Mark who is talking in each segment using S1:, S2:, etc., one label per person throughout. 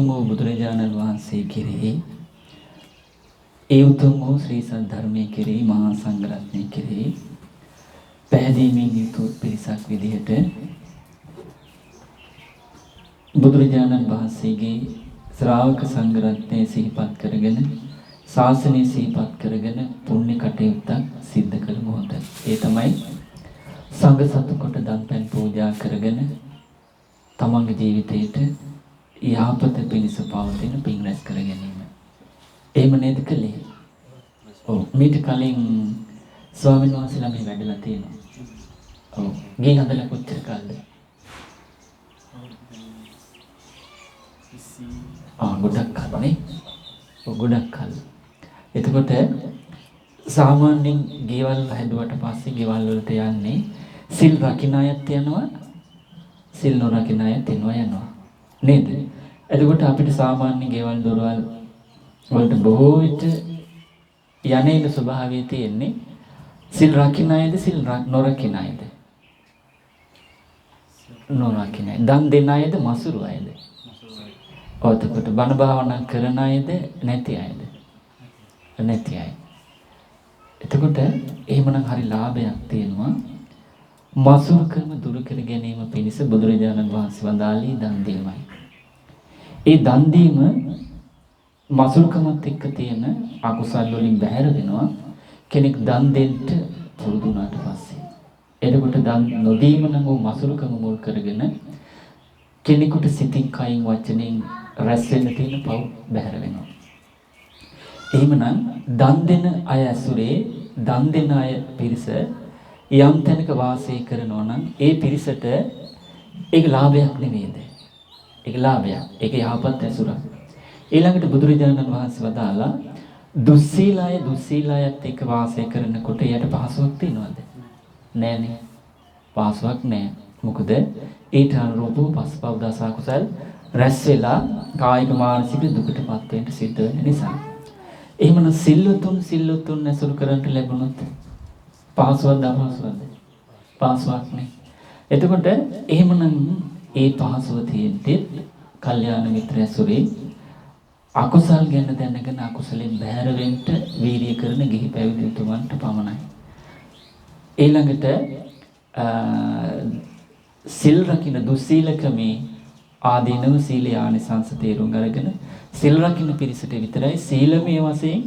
S1: බුදුරජාණන් වහන්සේ කෙරෙහි ඒ උතුම් වූ ශ්‍රී සද්ධර්මයේ කෙරෙහි මහා සංඝරත්නයේ කෙරෙහි පැහැදීමෙන් යුතු පිරිසක් විදිහට බුදුරජාණන් වහන්සේගේ ශ්‍රාවක සංඝරත්නය සිහිපත් කරගෙන ශාසනය සිහිපත් කරගෙන පුණ්‍ය කටයුත්තක් සිද්ධ කළ මොහොත. ඒ තමයි සංඝ සතු කොට දන්පැන් පූජා කරගෙන තමන්ගේ ජීවිතයට යහපත පිණිස පවතින පින් රැස් කර ගැනීම. එහෙම නේද කලේ? ඔව්. මීට කලින් ස්වාමීන් වහන්සේලා මේ වැඩලා තියෙනවා. ඔව්. ගේ හදලා කොච්චර කාලද? ගොඩක් කල්නේ. ඔව් ගොඩක් කල්. එතකොට සාමාන්‍යයෙන් ගෙවල් හැදුවට පස්සේ ගෙවල් වලට යන්නේ සිල් රකින්න අයත් යනවා, සිල් නොරකින්න අයත් යනවා. නේද? එතකොට අපිට සාමාන්‍ය ගෙවල් දොරවල් වලට බොහෝ විට යන්නේන ස්වභාවය තියෙන්නේ සිල් රකින්න අයද සිල් නොරකින්න අයද? නොරකින්න අය. දන් දෙන අයද මසුරු අයද? ඔතකොට බණ භාවනා කරන අයද නැති අයද? නැති අය. එතකොට එහෙමනම් හරි ලාභයක් තියෙනවා. මසුරුකම දුරු කර ගැනීම පිණිස බුදුරජාණන් වහන්සේ වදාළේ දන් දීමයි. ඒ දන් දීම මසුරුකමත් එක්ක තියෙන අකුසල් වලින් බැහැර වෙනවා කෙනෙක් දන් දෙන්න පුරුදු වුණාට පස්සේ. එතකොට දන් නොදීම නම් ਉਹ මසුරුකම මුල් කරගෙන කෙනෙකුට සිතින් කයින් වචනෙන් රැස් වෙන්න තියෙන පව් බැහැර වෙනවා. එහෙමනම් දන් දෙන අය ඇසුරේ දන් දෙන අය පිරිස යම් තැනක වාසය කරනවා නම් ඒ පිරිසට ඒක ලාභයක් නෙවෙයිද? ඒක ලාභයක්. ඒක යහපත් ඇසුරක්. ඊළඟට බුදුරජාණන් වහන්සේ වදාලා දුස්සීලයත් එක්ක වාසය කරනකොට යට පහසුවක් තියනවද? නෑනේ. පහසුවක් නෑ. මොකද ඊට අනුරූපව පස්පව් දස කුසල් රැස් වෙලා කායික මානසික දුකටපත් වෙන්න සිද්ධ වෙන නිසා. එහෙමනම් සිල්වතුන් ඇසුරු කරන්ට ලැබුණොත් පහසුවක්ද අපහසුවක්ද? පහසුවක් නේ. එතකොට එහෙමනම් ඒ පහසුව තියෙද්දි කල්යාණ මිත්‍ර ඇසුරේ අකුසල් ගැන දැනගෙන අකුසලෙන් බැහැර වෙන්න වීර්ය කරන ගිහි පැවිදි උතුමන්ට පමණයි. ඊළඟට සිල් රකින්න දුස්සීලකමේ ආදීනව සීලේ ආනිසංස තේරුම් අරගෙන සිල් රකින්න පිරිසට විතරයි සීලමය වශයෙන්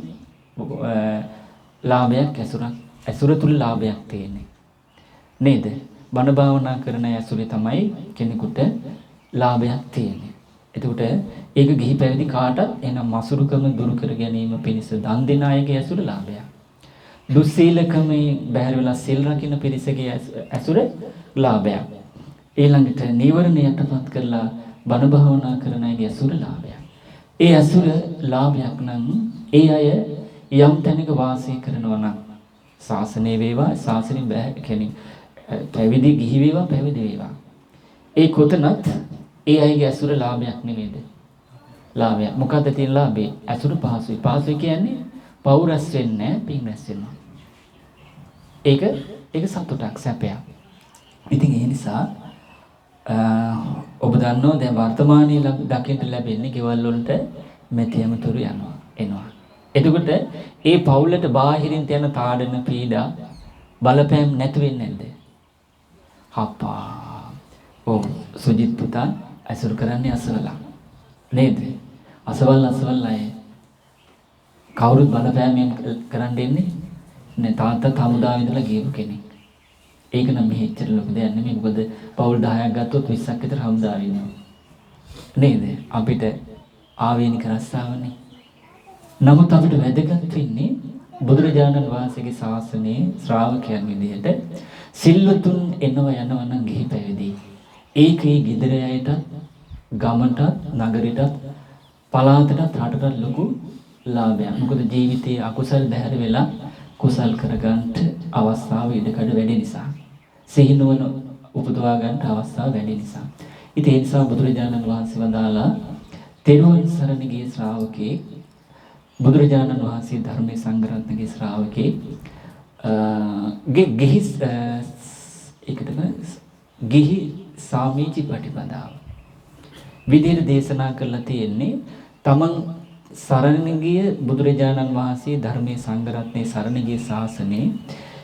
S1: ලාභයක් ඇසුර තුල ලාභයක් තියෙන්නේ. නේද? බණ භාවනා කරන ඇසුරේ තමයි කෙනෙකුට ලාභයක් තියෙන්නේ. එතකොට ඒක ගිහි පැවිදි කාටත් එනම් මසුරුකම දුරු කර ගැනීම පිණිස දන් දෙන අයගේ ඇසුර ලාභයක්. දුස්සීලකමේ බැහැර වෙලා සිල් රකින්න පිරිසගේ ඇසුර ලාභයක්. ඊළඟට නීවරණ යටපත් කරලා බණ භාවනා කරන අයගේ ඇසුර ලාභයක්. ඒ ඇසුර ලාභයක් නම් ඒ අය යම් තැනක වාසය කරනවා නම් ශාසනය වේවා ශාසනයෙන් බැහැ කෙනෙක් පැවිදි ගිහි වේවා පැවිදි වේවා. ඒ කොතනත් ඒ අයගේ ඇසුර ලාභයක් නෙමෙයිද? ලාභයක්. මොකද්ද තියෙන ලාභේ? ඇසුර පහසුයි. පහසුයි කියන්නේ පව් රැස් වෙන්නේ නැහැ, පින් රැස් වෙනවා. ඒක සතුටක් සැපයක්. ඉතින් ඒ නිසා ඔබ දන්නවා දැන් වර්තමානයේ දකින්න ලැබෙන්නේ ගෙවල් වලට මෙතියමතුරු එනවා. එතකොට ඒ පවුලට බාහිරින් තියෙන තාඩන පීඩා බලපෑම් නැති වෙන්නේ නැද්ද? හප්පා. ඔව් සුජිත් පුතා ඇසුරු කරන්නේ අසවලා. නේද? අසවල් අය කවුරුත් බලපෑමෙන් කරන්න දෙන්නේ නෑ. තාත්තා හමුදාවේ ඉඳලා ගියපු කෙනෙක්. ඒක නම් මෙහෙච්චර ලොකු දෙයක් නෙමෙයි. මොකද පවුල් 10ක් ගත්තොත් 20ක් විතර හමුදාවේ ඉන්නවා. නේද? අපිට ආවේනික රස්සාවනේ. නමුත් අපිට වැදගත් වෙන්නේ බුදුරජාණන් වහන්සේගේ ශාසනයේ ශ්‍රාවකයන් විදිහට සිල්වතුන් එනවා යනවා නම් ගිහි පැවිදි. ඒකේ ගෙදර අයටත් ගමටත් නගරෙටත් පළාතටත් රටටත් ලොකු ලාභයක්. මොකද ජීවිතයේ අකුසල් බැහැර වෙලා කුසල් කරගන්න අවස්ථාව ඉඩකඩ වැඩි නිසා. සිහිනුවන උපදවා ගන්න අවස්ථාව වැඩි නිසා. ඉතින් ඒ නිසා බුදුරජාණන් වහන්සේ වදාලා තෙරුවන් සරණ ගිය ශ්‍රාවකේ බුදුරජාණන් වහන්සේ ධර්මයේ සංඝරත්නගේ ශ්‍රාවකේ ගිහි සාමීචි ප්‍රතිපදාව. විදිහට දේශනා කරලා තියෙන්නේ තමන් සරණ ගිය බුදුරජාණන් වහන්සේ ධර්මයේ සංඝරත්නයේ සරණ ගිය ශාසනයේ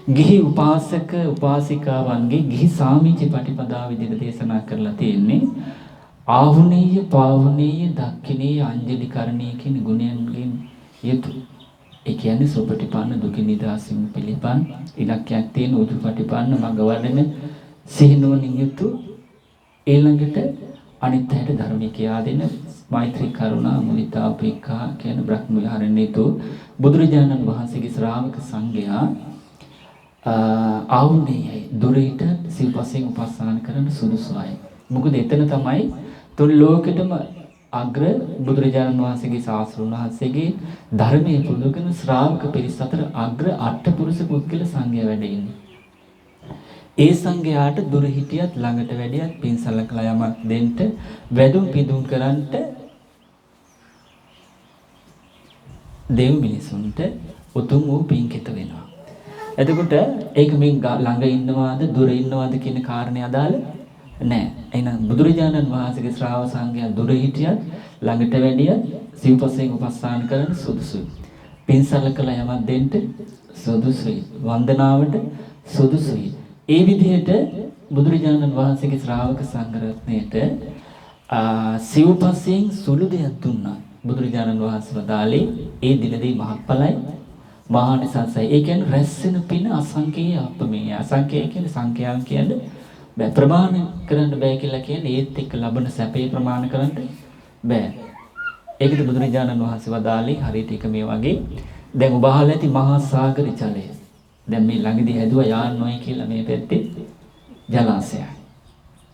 S1: ගිහි උපාසක උපාසිකාවන්ගේ ගිහි සාමිච්ච ප්‍රතිපදාව විදිහට දේශනා කරලා තියෙන්නේ ආහුනේය පාවුනේය දක්ඛිනේය අංජලි කරණීය කියන ගුණයන්ගෙන් යුතු. ඒ කියන්නේ සුපටිපන්න දුකින් නිදහසින් පිළිපන් ඉලක්කයක් තියෙන උජුපටිපන්න මඟ වඩන සිහිනුවණින් යුතු ඊළඟට අනිත් හැට ධර්මයේ කියා දෙන මෛත්‍රී කරුණා මුදිතා උපේක්ඛා කියන බ්‍රහ්ම විහරණේතු බුදුරජාණන් වහන්සේගේ ශ්‍රාවක සංඝයා ආවුනේයයි දුරිට සිව්පසෙන් උපස්ථාන කරන සුදුසුයි. මොකද එතන තමයි තුන් ලෝකෙටම අග්‍ර බුදුරජාණන් වහන්සේගේ ශාස්ත්‍රඥ වහන්සේගේ ධර්මයේ පුරුදු කරන ශ්‍රාවක පිරිස අතර අග්‍ර අටපුරුෂ පුද්ගල සංඝයා වැඩ ඉන්නේ. ඒ සංඝයාට දුර හිටියත් ළඟට වැඩියත් පින්සලකලා යමක් දෙන්න වැඩුම් පිදුම් කරන්ට දෙව් මිනිසුන්ට උතුම් වූ පින්කිත වෙනවා. එතකොට ඒක මේ ළඟ ඉන්නවාද දුර ඉන්නවාද කියන කාරණේ අදාළ නැහැ. එහෙනම් බුදුරජාණන් වහන්සේගේ ශ්‍රාවක සංඝයා දුර හිටියත් ළඟට වැඩියත් සිව්පසෙන් උපස්ථාන කරන සුදුසුයි. පින්සලකලා යමක් දෙන්න සුදුසුයි. වන්දනාවට සුදුසුයි. ඒ විදිහට බුදුරජාණන් වහන්සේගේ ශ්‍රාවක සංඝරත්නයට සිව්පසෙන් සුළු දෙයක් දුන්නා. බුදුරජාණන් වහන්සේ වදාළේ ඒ දිනදී මහත්ඵලයි මහානිසංසයි. ඒ කියන්නේ රැස් වෙන පින අසංකේය අපමේය. අසංකේය කියන්නේ සංඛ්‍යාව කියන්නේ බෑ ප්‍රමාණ කරන්න බෑ කියලා කියන්නේ ඒත් එක්ක ලබන සැපේ ප්‍රමාණ කරන්න බෑ. ඒකද බුදුරජාණන් වහන්සේ වදාළේ හරියට එක මේ වගේ දැන් ඔබ අහලා ඇති මහා සාගර ජලය. දැන් මේ ළඟදී හැදුවා යාන්නොයි කියලා මේ පැත්තේ ජලාශයක්.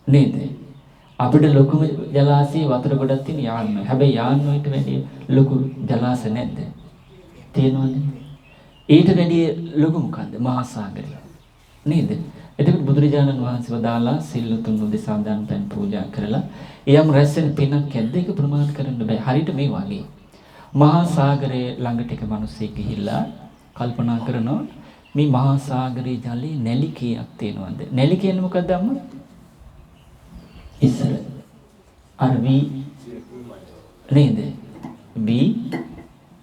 S1: නේද? අපිට ලොකුම ජලාශයේ වතුර ගොඩක් තියෙන යාන්නොයි. හැබැයි යාන්නොයිට වැඩිය ලොකු ජලාශ නැද්ද? තියෙනවනේ. ඊට වැඩිය ලොකු මොකද්ද? මහා සාගරය. නේද? එතකොට බුදුරජාණන් වහන්සේ වදාලා සිල්ලුතුන් උදෙසා දාන පෙන් පූජා කරලා යම් රැස්වෙන පිනක් ඇද්ද ඒක ප්‍රමාණ කරන්න බෑ. හරියට මේ වගේ. මහා සාගරයේ ළඟට එක මිනිස්සෙක් ගිහිල්ලා කල්පනා කරනවා මේ මහා සාගරයේ ජලයේ නැලි කීයක් තියෙනවද? නැලි කියන්නේ මොකක්ද අම්මා? ඉස්සර අර වී නේද? වී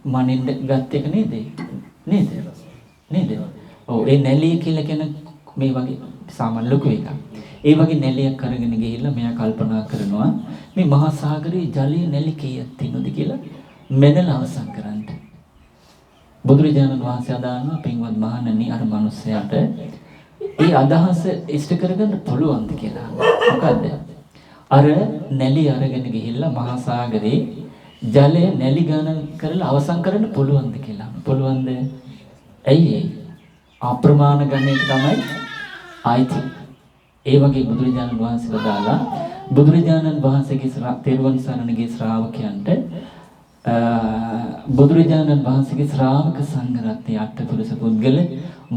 S1: මනින්න ගත් එක නේද? නේද? නේද? ඔව් ඒ නැලි කියලා කියන මේ වගේ සාමාන්‍ය ලොකු එකක්. ඒ වගේ නැලියක් අරගෙන ගිහිල්ලා මෙයා කල්පනා කරනවා මේ මහා සාගරයේ ජලයේ නැලි කීයක් තියෙනවද කියලා මැනලා අවසන් කරන්න. බුදුරජාණන් වහන්සේ අදාළනවා පින්වත් මහණනි අර මිනිස්සයාට ඒ අදහස ඉෂ්ට කරගන්න පුළුවන්ද කියලා. මොකද්ද? අර නැලි අරගෙන ගිහිල්ලා මහා සාගරේ ජලය නැලි ගණන් කරලා අවසන් කරන්න පුළුවන්ද කියලා. පුළුවන්ද? ඇයි අප්‍රමාණ ගණනට තමයි ආයිති. ඒ වගේ බුදුරජාණන් වහන්සේ වදාලා බුදුරජාණන් වහන්සේගේ තෙරුවන් සරණගේ ශ්‍රාවකයන්ට බුදුරජාණන් වහන්සේගේ ශ්‍රාවක සංඝරත්නයේ අටපුරුෂ පුද්ගල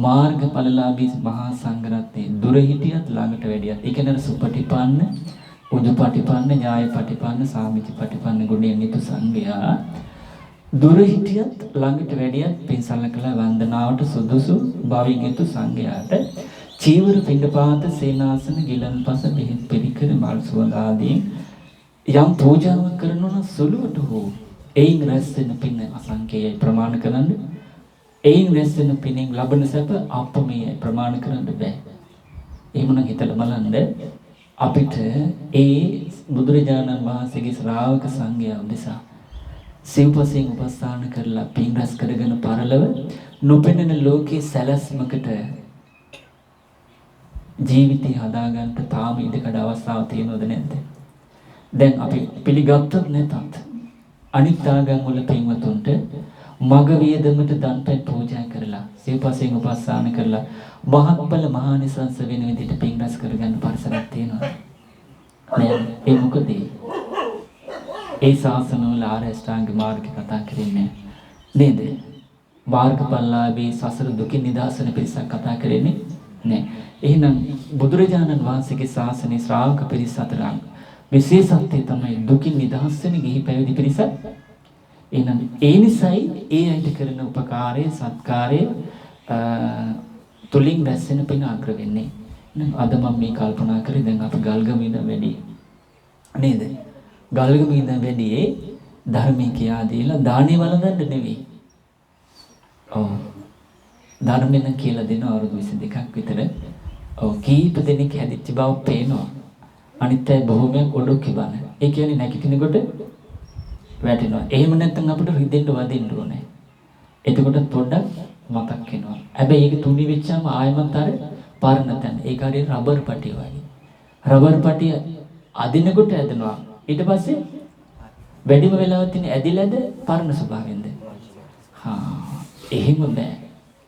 S1: මාර්ගඵලලාභී මහා සංඝරත්නයේ දුර හිටියත් ළඟට වැඩියත් ඒ කියන්නේ සුපටිපන්න උජුපටිපන්න ඥායපටිපන්න සාමිචිපටිපන්න ගුණයෙන් යුතු සංඝයා දුර හිටියත් ළඟට වැඩියත් පින්සලකලා වන්දනාවට සුදුසු භාවින් යුතු සංඝයාට චීවර පිණ්ඩපාත සේනාසන ගිලන්පස බෙහෙත් පිළිකර මල් සුවඳ ආදී යම් පූජාවක් කරනවා නම් සුළුවට හෝ එයින් රැස් වෙන පින අසංකේයයි ප්‍රමාණ කරන්න. එයින් රැස් වෙන පිනෙන් ලබන සැප අපමේයයි ප්‍රමාණ කරන්න බෑ. එහෙමනම් හිතලා බලන්න අපිට ඒ බුදුරජාණන් වහන්සේගේ ශ්‍රාවක සංඝයා උදෙසා සිව්පසෙන් උපස්ථාන කරලා පින් රැස් කරගෙන පරලව නොපෙනෙන ලෝකේ සැලැස්මකට ජීවිතය හදාගන්න තාම ඉඩකඩ අවස්ථාව තියෙනවද නැද්ද? දැන් අපි පිළිගත්තොත් නැතත් අනිත් ආගම් වල පින්වතුන්ට මග වියදමට දන්පැන් පූජා කරලා සිව්පසෙන් උපස්ථාන කරලා මහත්ඵල මහානිසංස වෙන විදිහට පින් රැස් කරගන්න පරිසරයක් තියෙනවා. නේද? ඒ මොකද? ඒ ශාසනවල ආරෂ්ඨාංග මාර්ගය කතා කරන්නේ නේද? මාර්ගඵලලාභී සසර දුකින් නිදහසන පිරිසක් කතා කරන්නේ නෑ. එහෙනම් බුදුරජාණන් වහන්සේගේ ශාසනයේ ශ්‍රාවක පිරිස අතර විශේෂත්වය තමයි දුකින් නිදහස් වෙන ගිහි පැවිදි පිරිස. එහෙනම් ඒ නිසයි ඒ අයට කරන උපකාරය සත්කාරය තුලින් රැස් වෙන පින අග්‍ර වෙන්නේ. එහෙනම් අද මම මේ කල්පනා කරේ දැන් අපි ගල්ගම ඉඳන් වැඩි නේද? ගල්ගම ඉඳන් වැඩියේ ධර්මයේ කියා දීලා දානේ වළඳන්න නෙවෙයි. ඔව්. ධර්මෙන් කියලා දෙන අවුරුදු 22ක් විතර ඔව් කීප දෙනෙක් හැදිච්ච බව පේනවා. අනිත් අය බොහෝමයක් ඔඩොක්කේ බන. ඒ කියන්නේ නැගිටිනකොට වැටෙනවා. එහෙම නැත්නම් අපිට රිදෙන්න වදින්න ඕනේ. එතකොට පොඩ්ඩක් මතක් වෙනවා. හැබැයි ඒක තුනි වෙච්චාම ආයෙමත් අර පරණ තැන. ඒක හරියට රබර් පටිය වගේ. රබර් පටිය අදිනකොට ඇදෙනවා. ඊට පස්සේ වැඩිම වෙලාවක් තියෙන ඇදිලාද පරණ ස්වභාවයෙන්ද? එහෙම බෑ.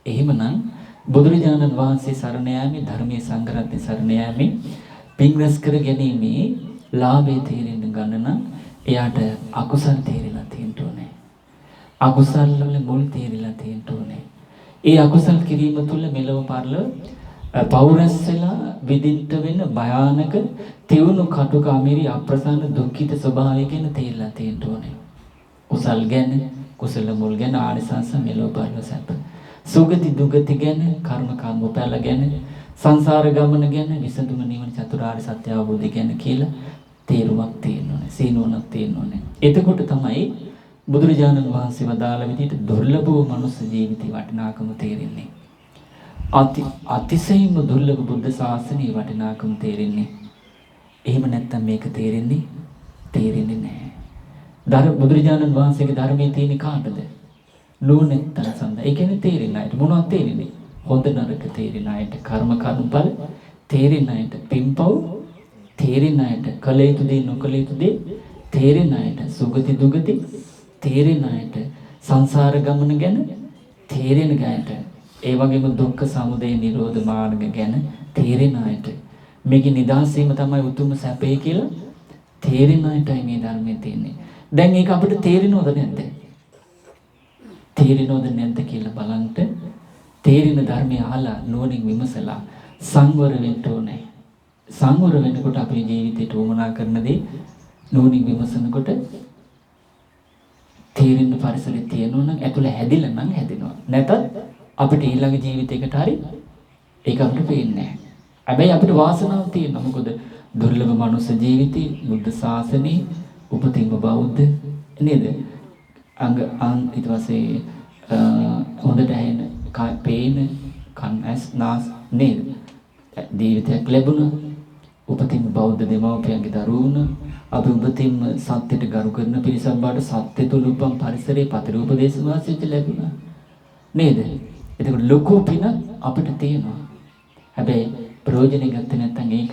S1: එහෙමනම් බුදුරජාණන් වහන්සේ සරණ යාමේ ධර්මයේ සංග්‍රහයේ සරණ යාමේ පින් රැස් කර ගැනීමේ ලාභේ තේරෙන්න ගන්න නම් එයාට අකුසල් තේරිලා තියෙන්න ඕනේ. අකුසල් වල මුල් තේරිලා තියෙන්න ඕනේ. ඒ අකුසල් කිරීම තුළ මෙලව පරලොව පෞරස් වෙලා විදින්ට වෙන භයානක තියුණු කටුක අමිරි අප්‍රසන්න දුක්ඛිත ස්වභාවය ගැන තේරිලා තියෙන්න ඕනේ. කුසල් ගැන, කුසල මුල් ගැන ආනිසංස මෙලව පරලොව සැප. සුගති දුගති ගැන, කර්ම කර්මඵල ගැන, සංසාර ගමන ගැන, විසඳුම නිවන චතුරාර්ය සත්‍ය අවබෝධය ගැන කියලා තේරුමක් තියෙන්න ඕනේ. සීනුවණක් තියෙන්න ඕනේ. එතකොට තමයි බුදුරජාණන් වහන්සේ වදාළ විදිහට දුර්ලභ වූ මනුස්ස ජීවිතේ වටිනාකම තේරෙන්නේ. අතිශයින්ම දුර්ලභ බුද්ධ ශාසනයේ වටිනාකම තේරෙන්නේ. එහෙම නැත්නම් මේක තේරෙන්නේ නැහැ. බුදුරජාණන් වහන්සේගේ ධර්මයේ තියෙන කාටද? නුවණැත්තන් සඳහා. ඒ කියන්නේ තේරෙන්නේ නැහැ. මොනවද තේරෙන්නේ? හොඳ නරක තේරෙන අයට, කර්ම කර්මඵල තේරෙන අයට, පින්පව් තේරෙන අයට, කළ යුතු දේ නොකළ යුතු දේ තේරෙන අයට, සුගති දුගති තේරෙන අයට, සංසාර ගමන ගැන තේරෙන අයට, ඒ වගේම දුක්ඛ සමුදය නිරෝධ මාර්ග ගැන තේරෙන අයට, මේකේ නිදහසීම තමයි උතුම් සැපේ කියලා තේරෙන අයටයි මේ ධර්මයේ තියෙන්නේ. දැන් ඒක අපිට තේරෙනවද නැද්ද? තේරෙනවද නැද්ද කියලා බලන්න තේරෙන ධර්මය අහලා නුවණින් විමසලා සංවර වෙන්න ඕනේ. සංවර වෙනකොට අපේ ජීවිතේට උවමනා කරන දේ නුවණින් විමසනකොට තේරෙන පරිසරය තියෙනවා නම් ඇතුළ හැදිලා නම් හැදෙනවා. නැතත් අපිට ඊළඟ ජීවිතයකට හරි ඒක අපිට පේන්නේ නැහැ. හැබැයි අපිට වාසනාවක් තියෙනවා. මොකද දුර්ලභ මනුස්ස ජීවිතේ බුද්ධ ශාසනයේ උපතින්ම බෞද්ධ නේද? ඊට පස්සේ හොඳට ඇහෙන පේන කන් ඇස් නාස් නේද? ජීවිතයක් ලැබුණා. උපතින්ම බෞද්ධ දෙමව්පියන්ගේ දරුවෝ අපි උපතින්ම සත්‍යයට ගරු කරන පිරිසක් බවට සත්‍ය තුල උපන් පරිසරයේ පතිරූපදේශ වාසයට ලැබුණා. නේද? එතකොට ලොකු පින අපිට තියෙනවා. හැබැයි ප්‍රයෝජනෙ ගත්තේ නැත්නම් ඒක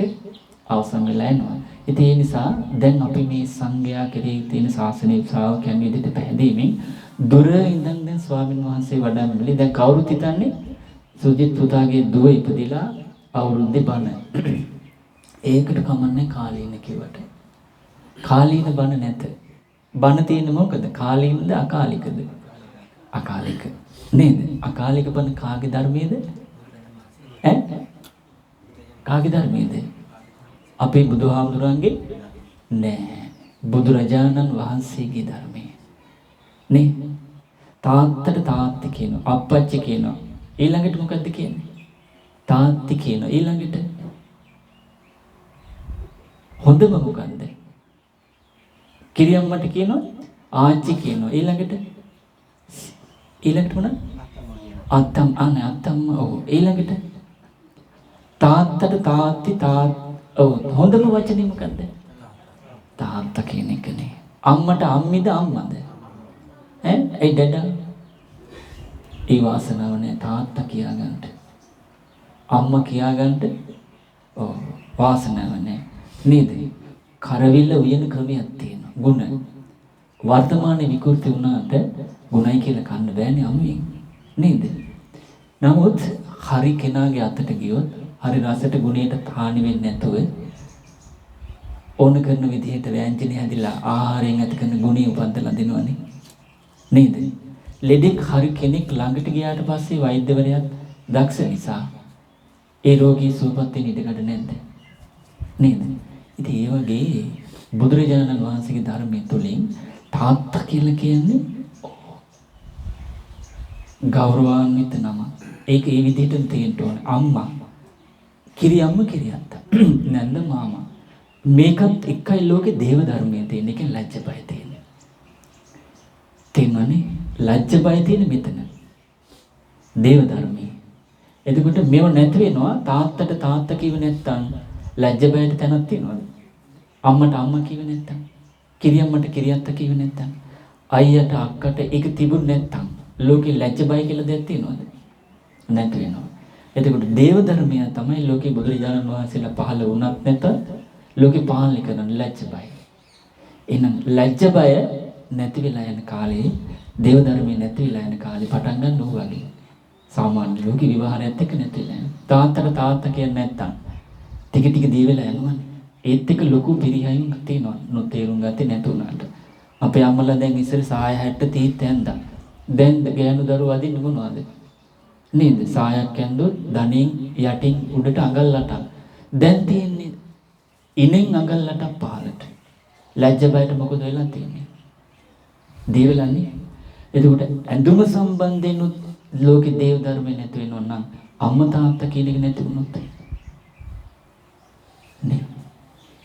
S1: අවසන් වෙලා යනවා. ඉතින් ඒ නිසා දැන් අපි මේ සංඝයා කෙරෙහි තියෙන ශාසනීය ශ්‍රාවකයන් විදිහට පැහැදීමෙන් දුර ඉඳන් දැන් ස්වාමින් වහන්සේ වඩාමලි දැන් කවුරුත් හිතන්නේ සුජිත් පුතාගේ දුව ඉපදිලා අවුරුද්දේ බණ. ඒකට කමන්නේ කාලීන කිව්වට. කාලීන බණ නැත. බණ තියෙන්නේ මොකද? කාලීනද අකාලිකද? අකාලික. නේද? අකාලික බණ කාගේ ධර්මයේද? කාගේ ධර්මයේද? අපේ බුදුහාමුදුරන්ගේ නෑ. බුදුරජාණන් වහන්සේගේ ධර්මයේ. නේ? තාත්තට තාත්ති කියනවා. අප්පච්චි කියනවා. ඊළඟට මොකද්ද කියන්නේ? තාත්ති කියනවා. ඊළඟට හොඳම මොකද්ද? කිරියම්මට කියනවා. ආච්චි කියනවා. ඊළඟට මොනවද? අත්තම් අත්තම් ඔව්. ඊළඟට තාත්තට තාත්ති ඔව් හොඳම වචනේ මොකද්ද? තාත්තා කියන එකනේ. අම්මට අම්මිද අම්මද? ඒ ඩඩා. ඒ වාසනාව නෑ තාත්තා කියාගන්න. අම්මා කියාගන්න ඔව් වාසනාව නෑ. නේද? කරවිල්ල උයන ක්‍රමයක් තියෙනවා. ගුණ. වර්තමානයේ විකෘති වුණාට ගුණයි කියලා කන්න බෑනේ අම්මියෙන්. නේද? නමුත් හරි කෙනාගේ අතට ගියොත් හරි රසට ගුණයට හානි වෙන්නේ නැතුව ඕන කරන විදිහට ව්‍යංජන හැදිලා ආහාරයෙන් ඇති කරන ගුණය උපන්දලා දෙනවනේ. නේද? ලෙඩෙක් හරි කෙනෙක් ළඟට ගියාට පස්සේ වෛද්‍යවරයාත් දක්ෂ නිසා ඒ රෝගී සුවපත් වෙන්න ඉඩකඩ නැද්ද? නේද? ඉතින් ඒ වගේ බුදුරජාණන් වහන්සේගේ ධර්මයේ තුලින් තාත්තා කියලා කියන්නේ ගෞරවාන්විත නම. ඒක ඒ විදිහටම තියෙන්න ඕනේ. අම්මා, කිරියම්ම කිරියත්තා, නැන්ද මාමා. මේකත් එකයි ලෝකේ දේව ධර්මයේ තියෙන එකෙන් ලැජ්ජ බය තියෙන්නේ. තේමනේ ලැජ්ජ බය තියෙන්නේ මෙතන. දේව ධර්මයේ. එතකොට මේව නැති වෙනවා තාත්තට තාත්තා කිව්ව නැත්තම් ලැජ්ජ බයට තැනක් තියනවද? අම්මට අම්මා කිව්ව නැත්තම්, කිරියම්මට කිරියත්තා කිව්ව නැත්තම්, අයියට අක්කට ඒක තිබුණ නැත්තම් ලෝකේ ලැජ්ජ බය කියලා දෙයක් තියනවද? නැති වෙනවා. එතකොට දේව ධර්මය තමයි ලෝකේ බුදුරජාණන් වහන්සේලා පහළ වුණත් නැත ලෝකේ පාලනය කරන ලැජ්ජ බය. එහෙනම් ලැජ්ජ බය නැති වෙලා යන කාලේ දේව ධර්මයේ නැති වෙලා යන කාලේ පටන් ගන්න ඕ වගේ. සාමාන්‍ය ලෝකේ විවාහයත් එක්ක නැති වෙලා යනවා. තාත්තට තාත්තා කියන්නේ නැත්තම් ටික ටික දී වෙලා යනවනේ. ඒත් එක්ක ලොකු පිරිහීමක් තියෙනවා. නොතේරුම් ගත්තේ නැතුණාට. අපේ අම්මලා දැන් ඉස්සර 60 30 ඇඳා. දැන් ගෑනු දරුවෝ අදින්න මොනවද? නේද? සායක් ඇඳුත් ධනින් යටින් උඩට අඟල්ලට. දැන් තියෙන්නේ ඉනෙන් අඟල්ලට පහළට. ලැජ්ජ බයට මොකද වෙලා තියෙන්නේ? දී වෙලානේ. එතකොට ඇඳුම සම්බන්ධයෙන් ලෝකේ දේව ධර්මේ නැති වෙනව නම් අම්මා තාත්තා කියන එක නැති වුණොත් නේ.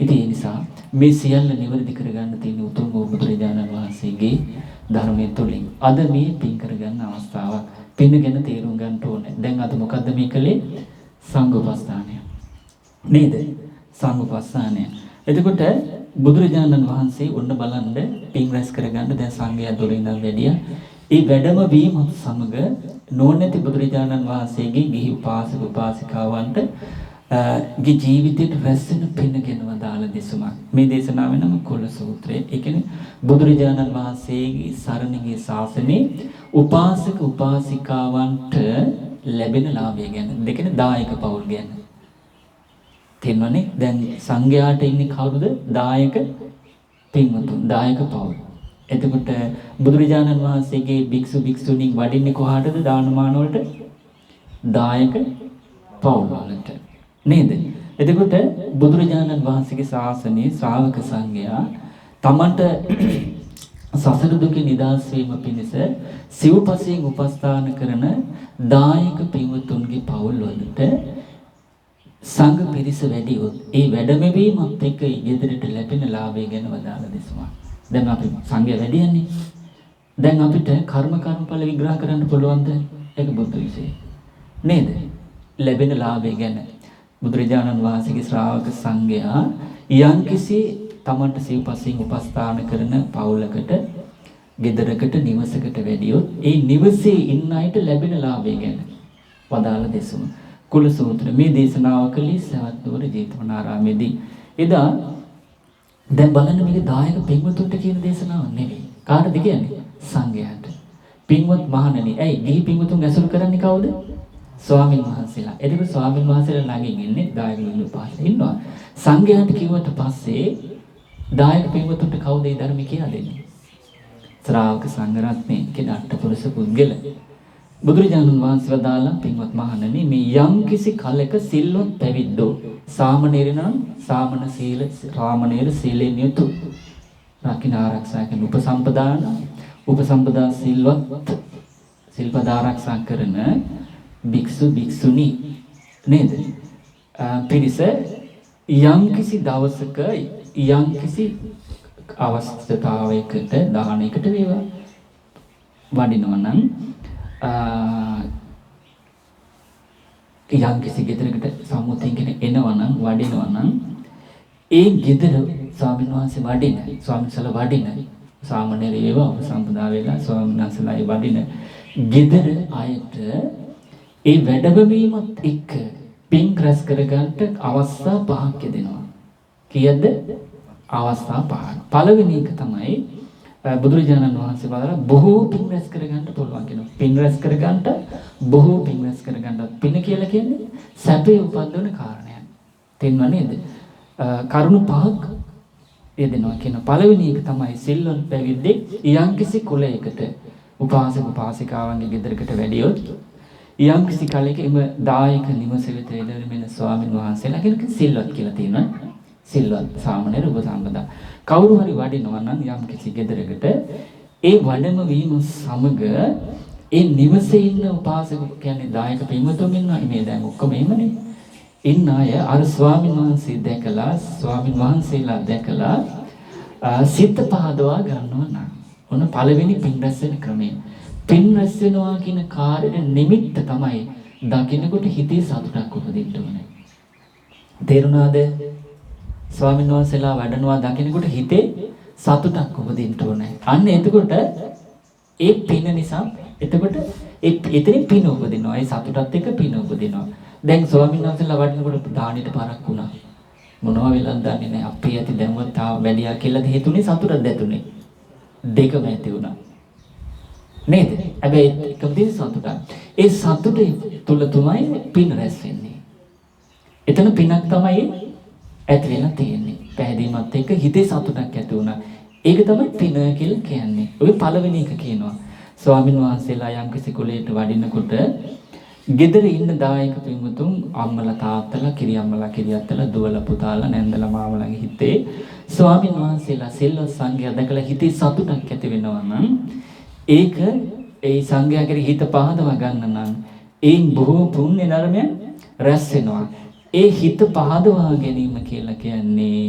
S1: ඉතින් ඒ නිසා මේ සියල්ල නිවැරදි කරගන්න තියෙන උතුම් බුදුරජාණන් වහන්සේගේ ධර්මයේ තුලින් අද මේ පින් කරගන්න අවස්ථාවක්. පින් ගැන තේරුම් ගන්න ඕනේ. දැන් අද මොකද්ද මේ කලේ? සංඝෝපස්ථානය. නේද? සංඝෝපස්ථානය. එතකොට බුදුරජාණන් වහන්සේ ඔන්න බලන්න පින් රැස් කරගන්න දැන් සංඝයා 12 ඉඳන් වැඩියා. ඒ වැඩම වීමත් සමග නොනැති බුදුරජාණන් වහන්සේගේ ගිහි උපාසක උපාසිකාවන්ට ගේ ජීවිතයට රැස් වෙන පින ගැනව දාලා දෙසුමක්. මේ දේශනාවේ නම කුල සූත්‍රය. ඒ කියන්නේ බුදුරජාණන් වහන්සේගේ සරණගේ ශාසනයේ උපාසක උපාසිකාවන්ට ලැබෙන ලාභය ගැන. දෙකනේ දායක පවුල් ගැන. තේරෙනවනේ? දැන් සංඝයාට ඉන්නේ කවුරුද? දායක පින්වතුන්, දායක පවුල්. එතකොට බුදුරජාණන් වහන්සේගේ භික්ෂු භික්ෂුණීන් වඩින්නේ කොහාටද? දානමාන වලට, දායක පවුල් වලට. නේද? එතකොට බුදුරජාණන් වහන්සේගේ ශාසනයේ ශ්‍රාවක සංඝයා තමන්ට සසර දුකින් නිදහස් වීම පිණිස සිව්පසයෙන් උපස්ථාන කරන දායක පින්වතුන්ගේ පවුල් වලට සංඝ පිරිස වැඩිවොත් ඒ වැඩමවීමත් එක්ක ඉදිරියට ලැබෙන ලාභය ගැන වදාළා දෙසුමා. දැන් අපි සංඝයා වැඩියන්නේ. දැන් අපිට කර්මඵල විග්‍රහ කරන්න පුළුවන්ද? ඒක බුද්ධ විශේෂය. නේද? ලැබෙන ලාභය ගැන බුදුරජාණන් වහන්සේගේ ශ්‍රාවක සංඝයා යම්කිසි තමන්ට සිව්පසයෙන් උපස්ථාන කරන පවුලකට, ගෙදරකට, නිවසකට වැඩියොත් ඒ නිවසේ ඉන්න අයට ලැබෙන ලාභය ගැන වදාළ දෙසුම. කුල සූත්‍ර මේ දේශනාව කළේ සවැත් නුවර ජේතවනාරාමේදී. එදා දැන් බලන්න මේක දායක පින්වතුන්ට කියන දේශනාවක් නෙවෙයි. කාටද කියන්නේ? සංඝයාට. පින්වත් මහණනි, ඇයි ගිහි පින්වතුන් ඇසුරු කරන්නේ කවුද? ස්වාමීන් වහන්සේලා. එතකොට ස්වාමීන් වහන්සේලා ළඟින් ඉන්නේ දායක පින්වතුන් ඉන්නවා. සංඝයාට කිව්වට පස්සේ දායක පින්වතුන්ට කවුද මේ ධර්ම කියලා දෙන්නේ? ශ්‍රාවක සංඝ රත්නේ කියන අටපුරුෂ පුද්ගල. බුදුරජාණන් වහන්සේ වදාළා පින්වත් මහණනි, මේ යම් කිසි කලක සිල්වත් පැවිද්දෝ සාමණේරනම් සාමණ සීල රාමණේර සීලෙන් යුතු රකින්න ආරක්ෂා කරන උපසම්පදා සිල්වත් සිල්පද ආරක්ෂා කරන භික්ෂු භික්ෂුණී නේද? පිරිස යම් කිසි දවසක යම් කිසි අවස්ථාවයකට දානයකට වේවා වඩිනවා නම් යම් කිසි ගෙදරකට සම්මුතියෙන් කෙනෙක් එනවා නම් වඩිනවා නම් ඒ ගෙදර ස්වාමීන් වහන්සේ වඩින ස්වාමීන්සලා වඩින සාමණේර වේවා උපසම්පදා වේලා ස්වාමීන් වහන්සේලායි වඩින ගෙදර අයට ඒ වැඩවීමත් එක්ක පින් රැස් කරගන්න අවස්ථා පහක් දෙනවා. කීයද? අවස්ථා පහක්. පළවෙනි එක තමයි බුදුරජාණන් වහන්සේ වදාළ බොහෝ පින් රැස් කරගන්න පුළුවන් කියනවා. පින් රැස් කරගන්න බොහෝ පින් රැස් කරගන්න. පින් කියලා කියන්නේ සැපේ උපද්දවන කාරණයක්. තේන්නා නේද? කරුණු පහක් යෙදෙනවා කියන පළවෙනි එක තමයි සිල්වත් පැවිද්දෙක් යම්කිසි කුලයකට උපාසක උපාසිකාවන්ගේ ගෙදරකට වැඩියොත් යම්කිසි කාලයක එම දායක නිවස වෙත එළවෙන ස්වාමීන් වහන්සේලා කෙනෙක් සිල්වත් කියලා තියෙනවා. සිල්වත් සාමණේර උපසම්පදා කවුරු හරි වඩිනවා නම් යම්කිසි ගෙදරකට ඒ වඩම වීම සමග ඒ නිවසේ ඉන්න උපාසක කියන්නේ දායක පින්වතුන් ඉන්නවා. මේ දැන් ඔක්කොම එහෙමනේ. ඉන්න අය අර ස්වාමීන් වහන්සේ දැකලා ස්වාමීන් වහන්සේලා දැකලා සිත පහදවා ගන්නවා නම් ඔන්න පළවෙනි පින් රැස් වෙන ක්‍රමය. පින් රැස් වෙනවා කියන කාර්යයේ නිමිත්ත තමයි දකින්නකොට හිතේ සතුටක් උපදින්න ඕනේ. තේරුණාද? ස්වාමීන් වහන්සේලා වඩනවා දකින්නකොට හිතේ සතුටක් උපදින්න ඕනේ. අන්න එතකොට ඒ පින නිසා එතකොට එතනින් පින උපදිනවා. ඒ සතුටත් එක්ක පින උපදිනවා. දැන් ස්වාමීන් වහන්සේලා වඩනකොට දානෙට පාරක් වුණා. මොනවා වෙලක් දන්නේ නැහැ. අපි ඇති දැම්මත් තාම වැඩියා කියලා හේතුනේ සතුටක් දැතුනේ. දෙකම ඇති වුණා. නේද? හැබැයි එකම දේ සතුටක්. ඒ සතුටේ තුල තමයි පින රැස් වෙන්නේ. එතන පිනක් තමයි ඇති වෙලා තියෙන්නේ. පැහැදීමත් එක්ක හිතේ සතුටක් ඇති වුණා. ඒක තමයි පින කියලා කියන්නේ. ඔය පළවෙනි එක කියනවා. ස්වාමීන් වහන්සේලා යම්කිසි කුලයට වඩිනකොට ගෙදර ඉන්න දායක පින්වතුන් අම්මලා තාත්තලා කිරියම්මලා කිරියත්තලා දුවලා පුතාලා නැන්දලා මාමලාගේ හිතේ ස්වාමීන් වහන්සේලා සිල්වත් සංඝයා දැකලා හිතේ සතුටක් ඇති වෙනවා නම් ඒක ඒ සංඝයා කෙරෙහි හිත පහදවා ගන්න නම් ඒන් බොහෝ පුණ්‍ය ධර්මයන් රැස් වෙනවා. ඒ හිත පහදවා ගැනීම කියලා කියන්නේ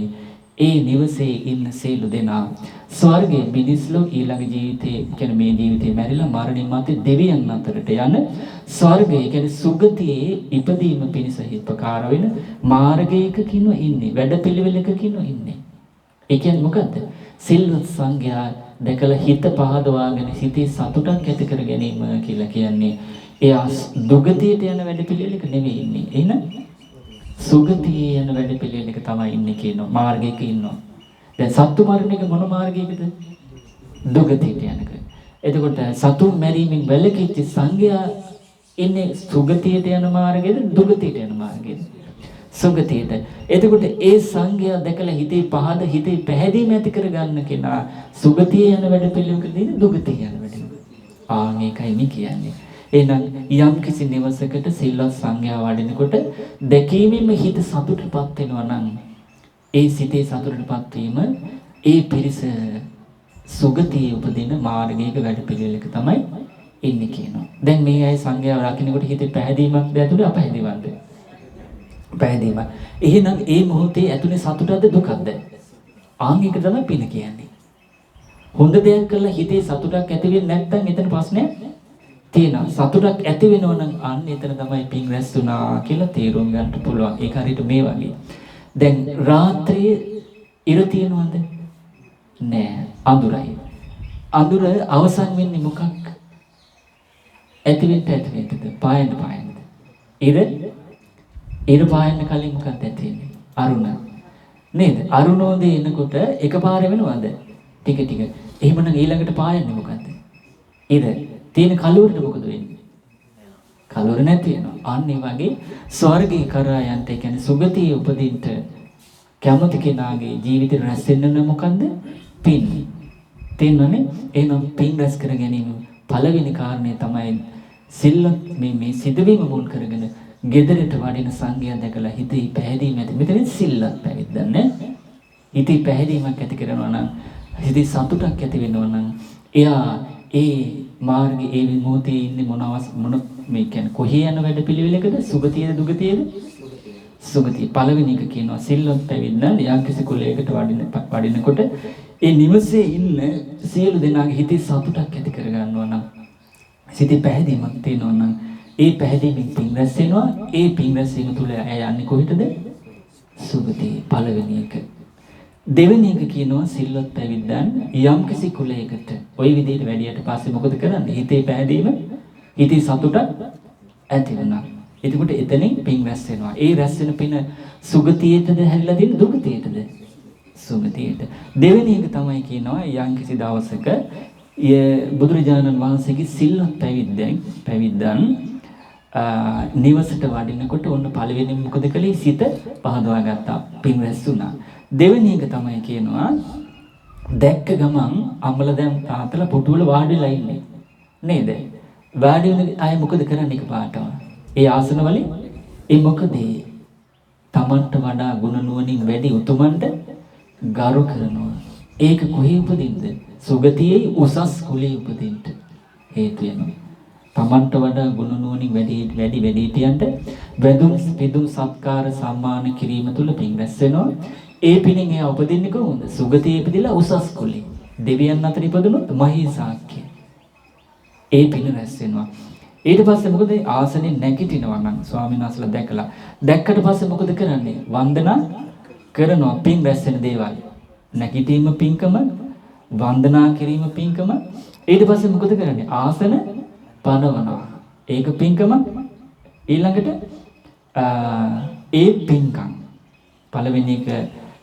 S1: ඒ නිවසේ ඉන්න සියලු දෙනා ස්වර්ගයේ මිනිස්ලෝ ඊළඟ ජීවිතේ කියන්නේ මේ ජීවිතේ මැරිලා මරණින් මත්තේ දෙවියන් අතරට යන ස්වර්ගයේ කියන්නේ සුගතියේ ඉපදීම පිණිස හිතකාර වෙන මාර්ගයක කිනු ඉන්නේ වැඩපිළිවෙලක කිනු ඉන්නේ. ඒ කියන්නේ මොකද්ද? සිල්වත් සංඝයා දැකලා හිත පහදවාගෙන සිතේ සතුටක් ඇති කර ගැනීම කියලා කියන්නේ එයා දුගතියට යන වැඩපිළිවෙලක නෙමෙයි ඉන්නේ. එහෙනම් සුගතියේ යන වැඩපිළිවෙලක තමයි ඉන්නේ කියනවා. මාර්ගයක ඉන්නවා. දැන් සත්තු මරණ එක මොන මාර්ගයකද? දුගතියට යනක. එතකොට සතුන් මැරීමෙන් වැළකීච්ච සංඝයා ඉන්නේ සුගතියට යන මාර්ගයේද දුගතියට යන මාර්ගයේද? සුගතියට. එතකොට ඒ සංඝයා දැකලා හිතේ පහද හිතේ පැහැදීම ඇති කරගන්න කෙනා සුගතිය යන වැඩපිළිවෙලකදී දුගතිය යන වැඩපිළිවෙල. මේකයි මේ කියන්නේ. එහෙනම් යම් කිසි නිවසකට සිල්වත් සංඝයා වඩිනකොට දැකීමෙන් හිත සතුටටපත් වෙනවා නම් ඒ සිතේ සතුටටපත් වීම ඒ පිරිස සුගතියේ උපදින මාර්ගයක වැඩපිළිවෙලක තමයි ඉන්නේ කියනවා. දැන් මේ අය සංඝයා රකින්නකොට හිතේ පැහැදීමක් දැතුනේ අපහැදීමක්ද? පැහැදීමක්. එහෙනම් ඒ මොහොතේ ඇතුලේ සතුටද දුකද? ඒක තමයි පින කියන්නේ. හොඳ දෙයක් කළා හිතේ සතුටක් ඇති වෙන්නේ නැත්නම් එතන ප්‍රශ්නයක් තියෙනවා. සතුටක් ඇති වෙනවා නම් අන්න එතන තමයි පින් රැස් වුණා කියලා තේරුම් ගන්න පුළුවන්. ඒක හරියට මේ වගේ. දැන් රාත්‍රියේ ඉර තියෙනවද? නෑ. අඳුරයි. අඳුර අවසන් වෙන්නේ මොකක්? ඇති වෙන්නද? පායන්නද? ඉර පායන්න කලින් මොකක්ද ඇති වෙන්නේ? අරුණ. නේද? අරුණෝදේ එනකොට එකපාර වෙනවද? ටික ටික. එහෙමනම් ඊළඟට පායන්නේ මොකද්ද? ඉර. තියෙන කලුවරට මොකද වෙන්නේ? කලුවර නැති වෙනවා. අන්න ඒ වගේ ස්වර්ගී කරා යන්ට කියන්නේ සුගතියේ උපදින්න කැමති කෙනාගේ ජීවිතේ රැස් වෙන්න මොකද්ද? පින්. තේන්නනේ? එහෙනම් පින් රැස් කර ගැනීම පළවෙනි කාරණේ තමයි සිල්වත් මේ සිදුවීම මුල් කරගෙන ගෙදරට වඩින සංඝයා දැකලා හිතේ පැහැදීම ඇති. මෙතන සිල්වත් පැවිද්දන්නේ. හිතේ පැහැදීමක් ඇති කරනවා නම් හිතේ සතුටක් ඇති වෙනවා නම් එයා ඒ මාර්ගයේ ඒ විමුක්තිය ඉන්නේ මොන මේ කියන්නේ කොහේ යන වැඩ පිළිවෙලකද? සුගතියද දුගතියද? සුගතිය. පළවෙනි එක කියනවා සිල්වත් පැවිද්දන් යම්කිසි කුලයකට වඩිනකොට ඒ නිවසේ ඉන්න සියලු දෙනාගේ හිතේ සතුටක් ඇති කර ගන්නවා නම් සිතේ පැහැදීමක් තියෙනවා නම් ඒ පැහැදීමෙන් පින් රැස් වෙනවා. ඒ පින් රැස් වීම තුළ එයා යන්නේ කොහෙටද? සුගතිය. පළවෙනි එක. දෙවෙනි එක කියනවා සිල්වත් පැවිද්දන් යම්කිසි කුලයකට ওই විදිහට වැඩියට පස්සේ මොකද කරන්නේ? හිතේ පැහැදීම, හිතේ සතුට ඇති වෙනවා. එතකොට එතනින් පින් රැස් වෙනවා. ඒ රැස් වෙන පින සුගතියටද හැරිලා තියෙන දුගතියටද? සුගතියට. දෙවෙනි එක තමයි කියනවා යම්කිසි දවසක බුදුරජාණන් වහන්සේගේ සිල්වත් පැවිද්දන් නිවසට වඩිනකොට ඔන්න පළවෙනි මොකද කළේ? සිත පහදවා ගත්තා. පින් රැස් වුණා. දෙවෙනි එක තමයි කියනවා දැක්ක ගමන් අම්මලා දැන් තාත්තලා පුටුවල වාඩි වෙලා ඉන්නේ නේද? වාඩි වෙන අය මොකද කරන්නේ එකපාරටම? ඒ ආසන වලින් ඒ මොකද? තමන්ට වඩා ගුණ නුවණින් වැඩි උතුමන්ට ගරු කරනවා. ඒක කොහේ උපදින්ද? සුගතියේ උසස් කුලයේ උපදින්න හේතු වෙනවා. තමන්ට වඩා ගුණ නුවණින් වැඩි වැඩියන්ට වැඳුම් පිදුම් සත්කාර සම්මාන කිරීම තුල පින් රැස් වෙනවා. ඒ පිණින් එයා උපදින්නේ කොහොමද? සුගතියේ ඉපදිලා උසස් කුලේ. දෙවියන් අතර ඉපදුනොත් මහීසාක්‍ය. ඒ පින රැස් වෙනවා. ඊට පස්සේ මොකද? ආසනෙන් නැගිටිනවා නම් ස්වාමීන් වහන්සේලා දැකලා. දැක්කට පස්සේ මොකද කරන්නේ? වන්දනා කරනවා පින් රැස් වෙන දේවල්. නැගිටීම පින්කම, වන්දනා කිරීම පින්කම. ඊට පස්සේ මොකද කරන්නේ? ආසන පනවනවා. ඒක පින්කම. ඊළඟට ඒ පින්කම් පළවෙනි එක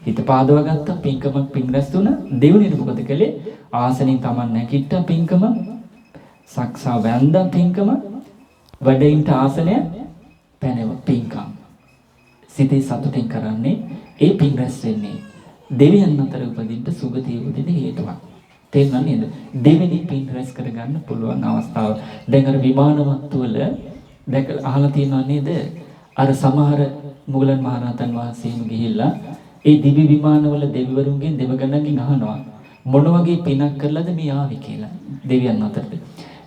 S1: හිත පාදව ගත්තා පින්කමක් පින් රැස් වුණා. දෙවෙනිට මොකද කළේ? ආසනෙන් Taman නැගිට්ටා පින්කම, සක්සා වැන්දා පින්කම, වැඩින්ට ආසනය පැනව පින්කම්. සිතේ සතුටින් කරන්නේ ඒ පින් රැස් වෙන්නේ දෙවියන් අතර උපදින්න සුගතිය උපදින හේතුවක්. තේරුණා නේද? දෙවෙනි පින් රැස් කරගන්න පුළුවන් අවස්ථාව. දැන් අර විමානවත් වල දැකලා අහලා තියෙනව නේද? අර සමහර මුගලන් මහරහතන් වහන්සේම ගිහිල්ලා ඒ දිවි විමානවල දෙවිවරුන්ගෙන් දෙවගණන්ගෙන් අහනවා මොන වගේ පිනක් කරලාද මේ ආවේ කියලා දෙවියන් අතරට.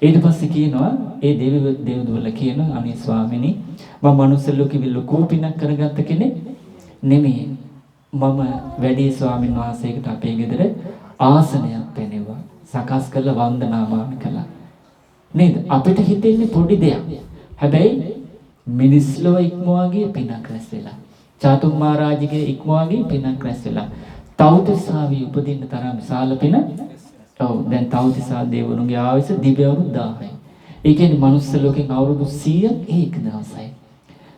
S1: ඊට පස්සේ කියනවා ඒ දෙවිවරුන්වල කියනවා අනේ ස්වාමිනී මම මනුස්ස ලෝකෙ ලොකු පිනක් කරගත්ත කෙනෙක් නෙමෙයි. මම වැඩි ස්වාමීන් වහන්සේකට අපේ ගෙදර ආසනයක් පෙනෙවුවා. සකස් කරලා වන්දනාමාන කළා. නේද? අපිට හිතෙන්නේ පොඩි දෙයක්. හැබැයි මිනිස් ලෝක ඉක්මවාගේ පිනක් රැස් වෙලා. චාතුම් මහරජගේ ඉක්මවාගේ පිනක් රැස් වෙලා. තවුතිසාවේ උපදින්න තරම් විශාල පින. ඔව් දැන් තවුතිසා දේවරුන්ගේ ආයුෂ දිව්‍ය අවුරුදු 1000යි. ඒ කියන්නේ මනුස්ස ලෝකෙන් අවුරුදු 100ක් ඒක දවසයි.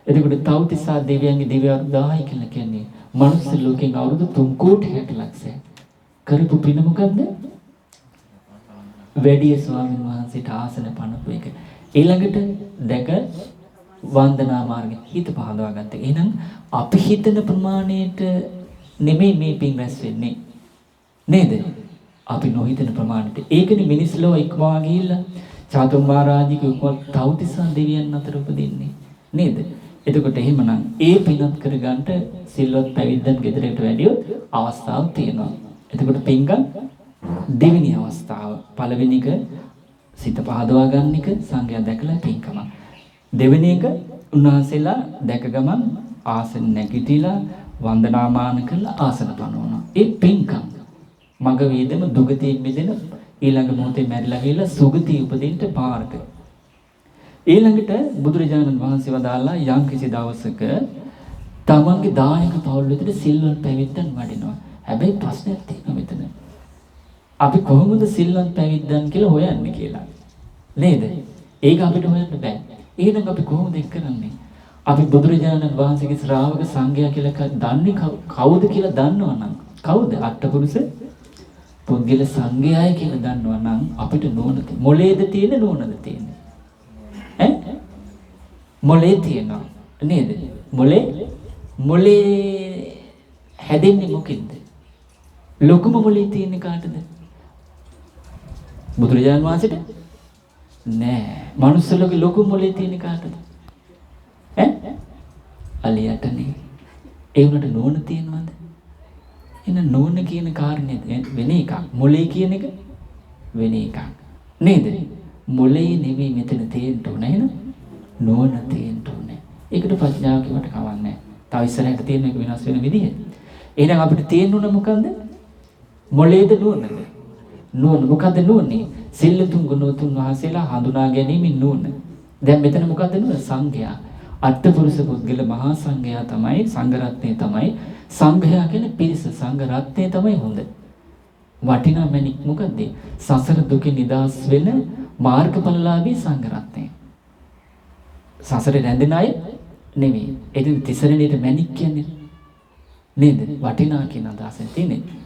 S1: එතකොට තවුතිසා දෙවියන්ගේ දිව්‍ය අවුරුදු 1000යි කියලා කියන්නේ මනුස්ස ලෝකෙන් අවුරුදු 3 කෝටි 60 ලක්ෂයි. කරපු පින මොකද්ද? වැඩි ස්වාමීන් වහන්සේට ආසන පනපු එක. ඊළඟට දැක වන්දනා මාර්ගෙ හිත පහදවා ගත්තා. එහෙනම් අපි හිතන ප්‍රමාණයට නෙමෙයි මේ පින් රැස් වෙන්නේ. නේද? අපි නොහිතන ප්‍රමාණයට. ඒකනේ මිනිස් ලෝක ඉක්මවා ගිහිල්ලා චාතුම් මහරජික උපත් තවුතිසා දෙවියන් අතර උපදින්නේ. නේද? එතකොට එහෙමනම් ඒ පිනත් කරගන්නට සිල්වත් පැවිද්දන් ගෙදරට වැඩියොත් අවස්ථාවක් තියෙනවා. එතකොට පින්ගම් දෙවෙනි අවස්ථාව. පළවෙනි එක සිත පහදවා ගන්න එක සංඝයා දැකලා පින්කම. දෙවෙනි එක උන්වහන්සේලා දැක ගමන් ආසන නැගිටිලා වන්දනාමාන කරලා ආසන පනවනවා. ඒ පින්කම් මග වේදම දුගතියෙන් මිදෙන ඊළඟ මොහොතේ මැරිලා ගිහලා සුගතිය උපදින්න පාරක. ඊළඟට බුදුරජාණන් වහන්සේ වදාළා යම් කිසි දවසක තමන්ගේ දායක පවුල් විතර සිල්වත් පැවිද්දන් වඩිනවා. හැබැයි ප්‍රශ්නයක් තියෙනවා මෙතන. අපි කොහොමද සිල්වත් පැවිද්දන් කියලා හොයන්නේ කියලා. නේද? ඒක අපිට හොයන්න බෑ. එහෙනම් අපි කොහොමද ඒක කරන්නේ? අපි බුදුරජාණන් වහන්සේගේ ශ්‍රාවක සංඝයා කියලා දන්නේ කවුද කියලා දන්නවනම් කවුද? අට්ඨපුරුෂ පුද්ගල සංඝයාය කියලා දන්නවනම් අපිට නෝන මොලේද තියෙන නෝනද තියෙන්නේ? ඈ? මොලේ තියෙනවා නේද? මොලේ හැදෙන්නේ මොකෙන්ද? ලොකුම මොලේ තියෙන්නේ කාටද? බුදුරජාණන් වහන්සේට? නෑ. මනුස්ස ලෝකේ ලොකු මොලේ තියෙන්නේ කාටද? ඈ? අලියටනේ. ඒ උනට නෝන තියෙනවද? එන නෝන කියන කාරණේ වෙන එකක්. මොලේ කියන එක වෙන එකක්. නේද? මොලේ නෙමෙයි මෙතන තියෙන්න ඕන නේද? නෝන තියෙන්න ඕනේ. ඒකට ප්‍රඥාව කියවට කවන්නේ නැහැ. තව ඉස්සරහට තියෙන එක වෙනස් වෙන විදිහ. එහෙනම් අපිට තියෙන්න ඕන මොකන්ද? මොලේද නෝනද? නෝන මොකද්ද නෝනේ? සිල්ලුතුන් ගුණතුන් වහන්සේලා හඳුනා ගැනීම නෝන. දැන් මෙතන මොකද්ද නෝන? සංඝයා. අට්ඨපුරුෂ පුද්ගල මහා සංඝයා තමයි සංඝ රත්නය තමයි සංඝයා කියන පිරිස සංඝ රත්නය තමයි හොඳ. වටිනා මැණික් මොකද්ද? සසර දුකේ නිදහස් වෙන මාර්ගඵලලාභී සංඝ රත්නය. සසරේ රැඳෙන අය නෙමෙයි. එදින තිසරණේට මැණික් කියන්නේ නේද? වටිනා කියන අදහසෙන් තියෙන්නේ.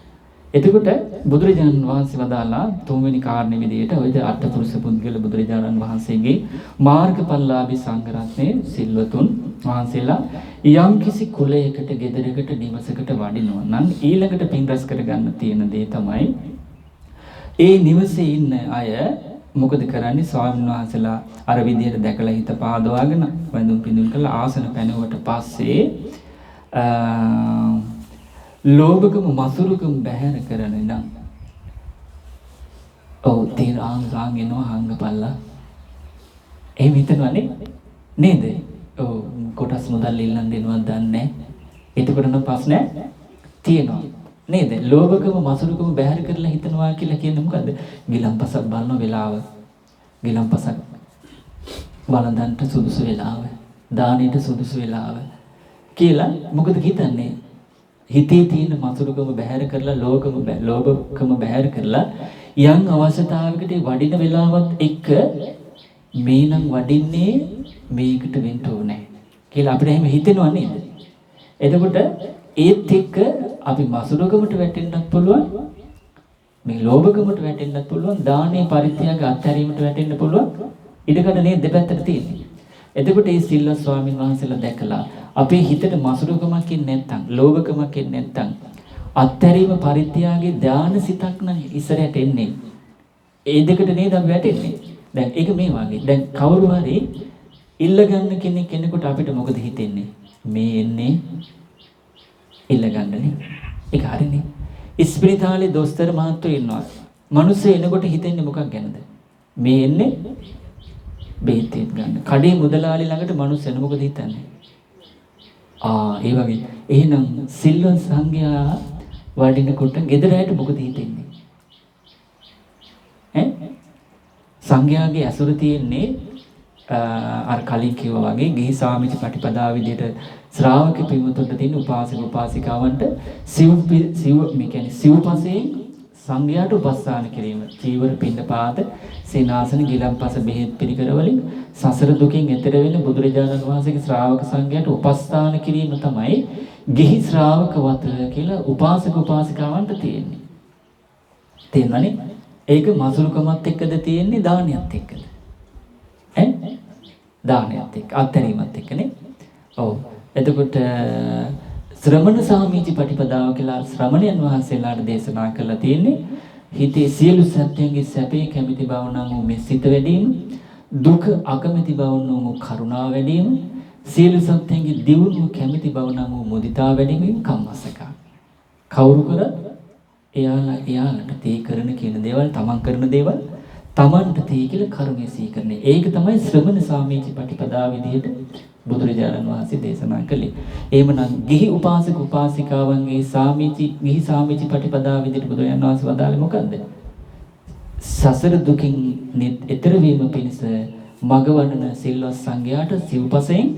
S1: එතකොට බුදුරජාණන් වහන්සේ වදාලා තුන්වෙනි කාරණේ විදිහට ඔය අට්ඨපුරුෂ පුද්ගල බුදුරජාණන් වහන්සේගේ මාර්ගඵලලාභී සංඝ රත්නයේ සිල්වතුන් වහන්සේලා යම් කිසි කුලයකට, ගෙදරකට, නිවසකට වඩිනවා නම් ඊළඟට පින් රැස් කරගන්න තියෙන දේ තමයි ඒ නිවසේ ඉන්න අය මොකද කරන්නේ? ස්වාමීන් වහන්සේලා අර විදිහට දැකලා හිත පාදවාගෙන වඳුන් පිඳුන් කරලා ආසන පැනුවට පස්සේ ලෝභකම මසුරුකම බැහැර කරන නම් ඔව් තීරාංගාංගෙනවා හංගපල්ලා එහෙම හිතනවනේ නේද? ඔව් කොටස් මුදල් ඉල්ලන් දෙනවද දන්නේ නැහැ. එතකොට නම් ප්‍රශ්නයක් තියෙනවා. නේද? ලෝභකම මසුරුකම බැහැර කරලා හිතනවා කියලා කියන්නේ මොකද්ද? ගිලම්පසක් බලන වෙලාව. ගිලම්පසක් බලන්දන්ට සුදුසු වෙලාව. දානෙට සුදුසු වෙලාව. කියලා මොකද හිතන්නේ? හිතේ තියෙන මසුරුකම බැහැර කරලා ලෝභකම බැහැර කරලා යම් අවශ්‍යතාවයකට වඩින වෙලාවත් එක්ක මේනම් වඩින්නේ මේකට වෙන්න ඕනේ කියලා අපිට එහෙම හිතෙනවා නේද? එතකොට ඒත් එක්ක අපි මසුරුකමට වැටෙන්නත් පුළුවන්, මේ ලෝභකමට වැටෙන්නත් පුළුවන්, දානේ පරිත්‍යාග අත්හැරීමට වැටෙන්න පුළුවන්. ඉඩකඩ නේද දෙපැත්තට තියෙන්නේ. එතකොට මේ සිල්වත් ස්වාමීන් වහන්සේලා දැකලා අපේ හිතට මසුරුකමක් ඉන්නේ නැත්තම්, ලෝභකමක් ඉන්නේ නැත්තම්, අත්හැරීම පරිත්‍යාගයේ ධාන සිතක් නම් ඉස්සරහට එන්නේ. ඒ දෙකට නේද අපි වැටෙන්නේ. දැන් ඒක මේ වගේ. දැන් කවුරු හරි ඉල්ල ගන්න කෙනෙකුට අපිට මොකද හිතෙන්නේ? මේ එන්නේ ඉල්ල ගන්නනේ. ඒක හරිනේ. ඉස්පිරිතාලේ දොස්තර මහත්තයෝ ඉන්නවා. මිනිස්සු එනකොට හිතෙන්නේ මොකක් ගැනද? මේ එන්නේ බෙහෙත් ගන්න. කඩේ මුදලාලි ළඟට මිනිස්සු එන මොකද හිතන්නේ? ඒ වගේ. එහෙනම් සිල්වත් සංඝයා වඩිනකොට ගෙදරට මොකද හිතෙන්නේ? සංඝයාගේ ඇසුර තියෙන්නේ අර කලින් කිව්වා වගේ ගිහි සාමිච ප්‍රතිපදාව විදිහට ශ්‍රාවක පින්වතුන්ට තියෙන උපාසක උපාසිකාවන්ට සිව්පසයෙන් සංඝයාට උපස්ථාන කිරීම. චීවර පිණ්ඩපාත සේනාසන ගිලම්පස බෙහෙත් පිළිකර වලින් සසර දුකින් එතෙර වෙන බුදුරජාණන් වහන්සේගේ ශ්‍රාවක සංඝයාට උපස්ථාන කිරීම තමයි ගිහි ශ්‍රාවක වත කියලා උපාසක උපාසිකාවන්ට තියෙන්නේ. තේරුණානේ? ඒක මසුරුකමත් එක්කද තියෙන්නේ දානියත් එක්කද? දානයත් එක්ක අත්හැරීමත් එක්කනේ. ඔව්. එතකොට ශ්‍රමණ සාමීචි ප්‍රතිපදාව කියලා ශ්‍රමණයන් වහන්සේලාට දේශනා කරලා තියෙන්නේ හිතේ සියලු සත්‍යයන්ගේ සැපේ කැමැති බව නම් මේ සිත වැඩිම, දුක අකමැති බව නම් කරුණාව වැඩිම, සියලු සත්‍යයන්ගේ දියුණුව කැමැති බව නම් මුදිතා වැඩිම කම්මස්සක. කවුරු කරත් එයාලට තේ කරන කියන දේවල්, තමන් කරන දේවල් තමන්ට තේ කියලා කරුණේ සීකරන්නේ. ඒක තමයි ශ්‍රමණ සාමීචි ප්‍රතිපදාව විදිහට බුදුරජාණන් වහන්සේ දේශනා කළේ. එහෙමනම් ගිහි උපාසක උපාසිකාවන්ගේ ගිහි සාමීචි ප්‍රතිපදාව විදිහට බුදුරජාණන් වහන්සේ වදාළේ මොකද්ද? සසර දුකින් එතර වීම පිණිස මගවන්නන සිල්වත් සංඝයාට සිව්පසයෙන්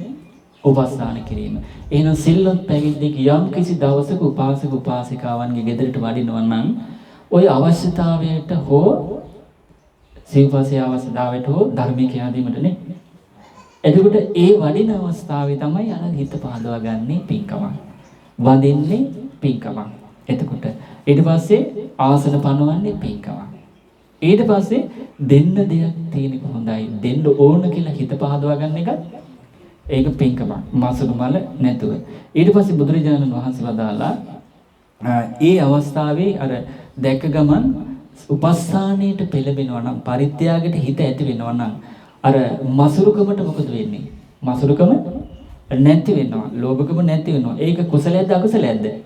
S1: උපස්ථාන කිරීම. එහෙනම් සිල්වත් පැවිද්දෙක් යම් කිසි දවසක උපාසක උපාසිකාවන්ගේ ගෙදරට වඩිනවා නම් ওই අවශ්‍යතාවයට හෝ සිව්පසයේ අවශ්‍යතාවයට හෝ ධර්මයේ කියා දීමටනේ. එතකොට ඒ වඩින අවස්ථාවේ තමයි අර හිත පහදවා ගන්නේ පින්කම. වදින්නේ පින්කම. එතකොට ඊට පස්සේ ආසන පනවන්නේ පින්කම. ඊට පස්සේ දෙන්න දෙයක් තියෙන හොඳයි. දෙන්න ඕන කියලා හිත පහදවා ගන්න එකත් ඒක පින්කම. මාසුරු මල නැතුව. ඊට පස්සේ බුදුරජාණන් වහන්සේ වදාලා ඒ අවස්ථාවේ අර දැක ගමන් උපස්ථානයට පෙළඹෙනවා නම් පරිත්‍යාගයට හිත ඇති වෙනවා නම් අර මසුරුකමට මොකද වෙන්නේ? මසුරුකම නැති වෙනවා. ලෝභකම නැති වෙනවා. ඒක කුසලයක්ද අකුසලයක්ද?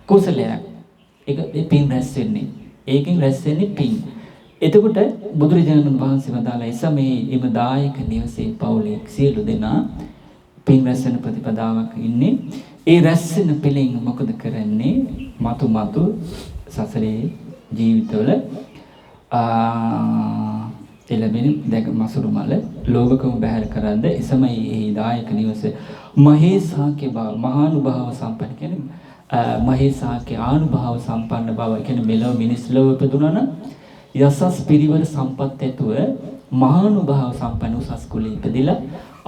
S1: කුසලයක්. ඒක පින් රැස් වෙන්නේ. ඒකෙන් රැස් වෙන්නේ පින්. එතකොට බුදුරජාණන් වහන්සේ වදාළා එසමේ එම දායක නිවසේ පවුලේ සියලු දෙනා පින් රැස් වෙන ප්‍රතිපදාවක් ඉන්නේ. ඒ රැස් වෙන පිළින් මොකද කරන්නේ? මතු සසරේ ජීවිතවල එළබෙන දැක මසුරු මල ලෝභකම බැහැර කරද්ද එසමයි එහි දායක නිවස මහේසාක්‍ය බව මහානුභාව සම්පන්න කියන්නේ මහේසාක්‍ය ආනුභාව සම්පන්න බව කියන්නේ මෙලොව මිනිස් ලොව ඉපදුනා නම් යසස් පිරිවර සම්පත් ඇතුව මහානුභාව සම්පන්න උසස් කුලෙ ඉපදිලා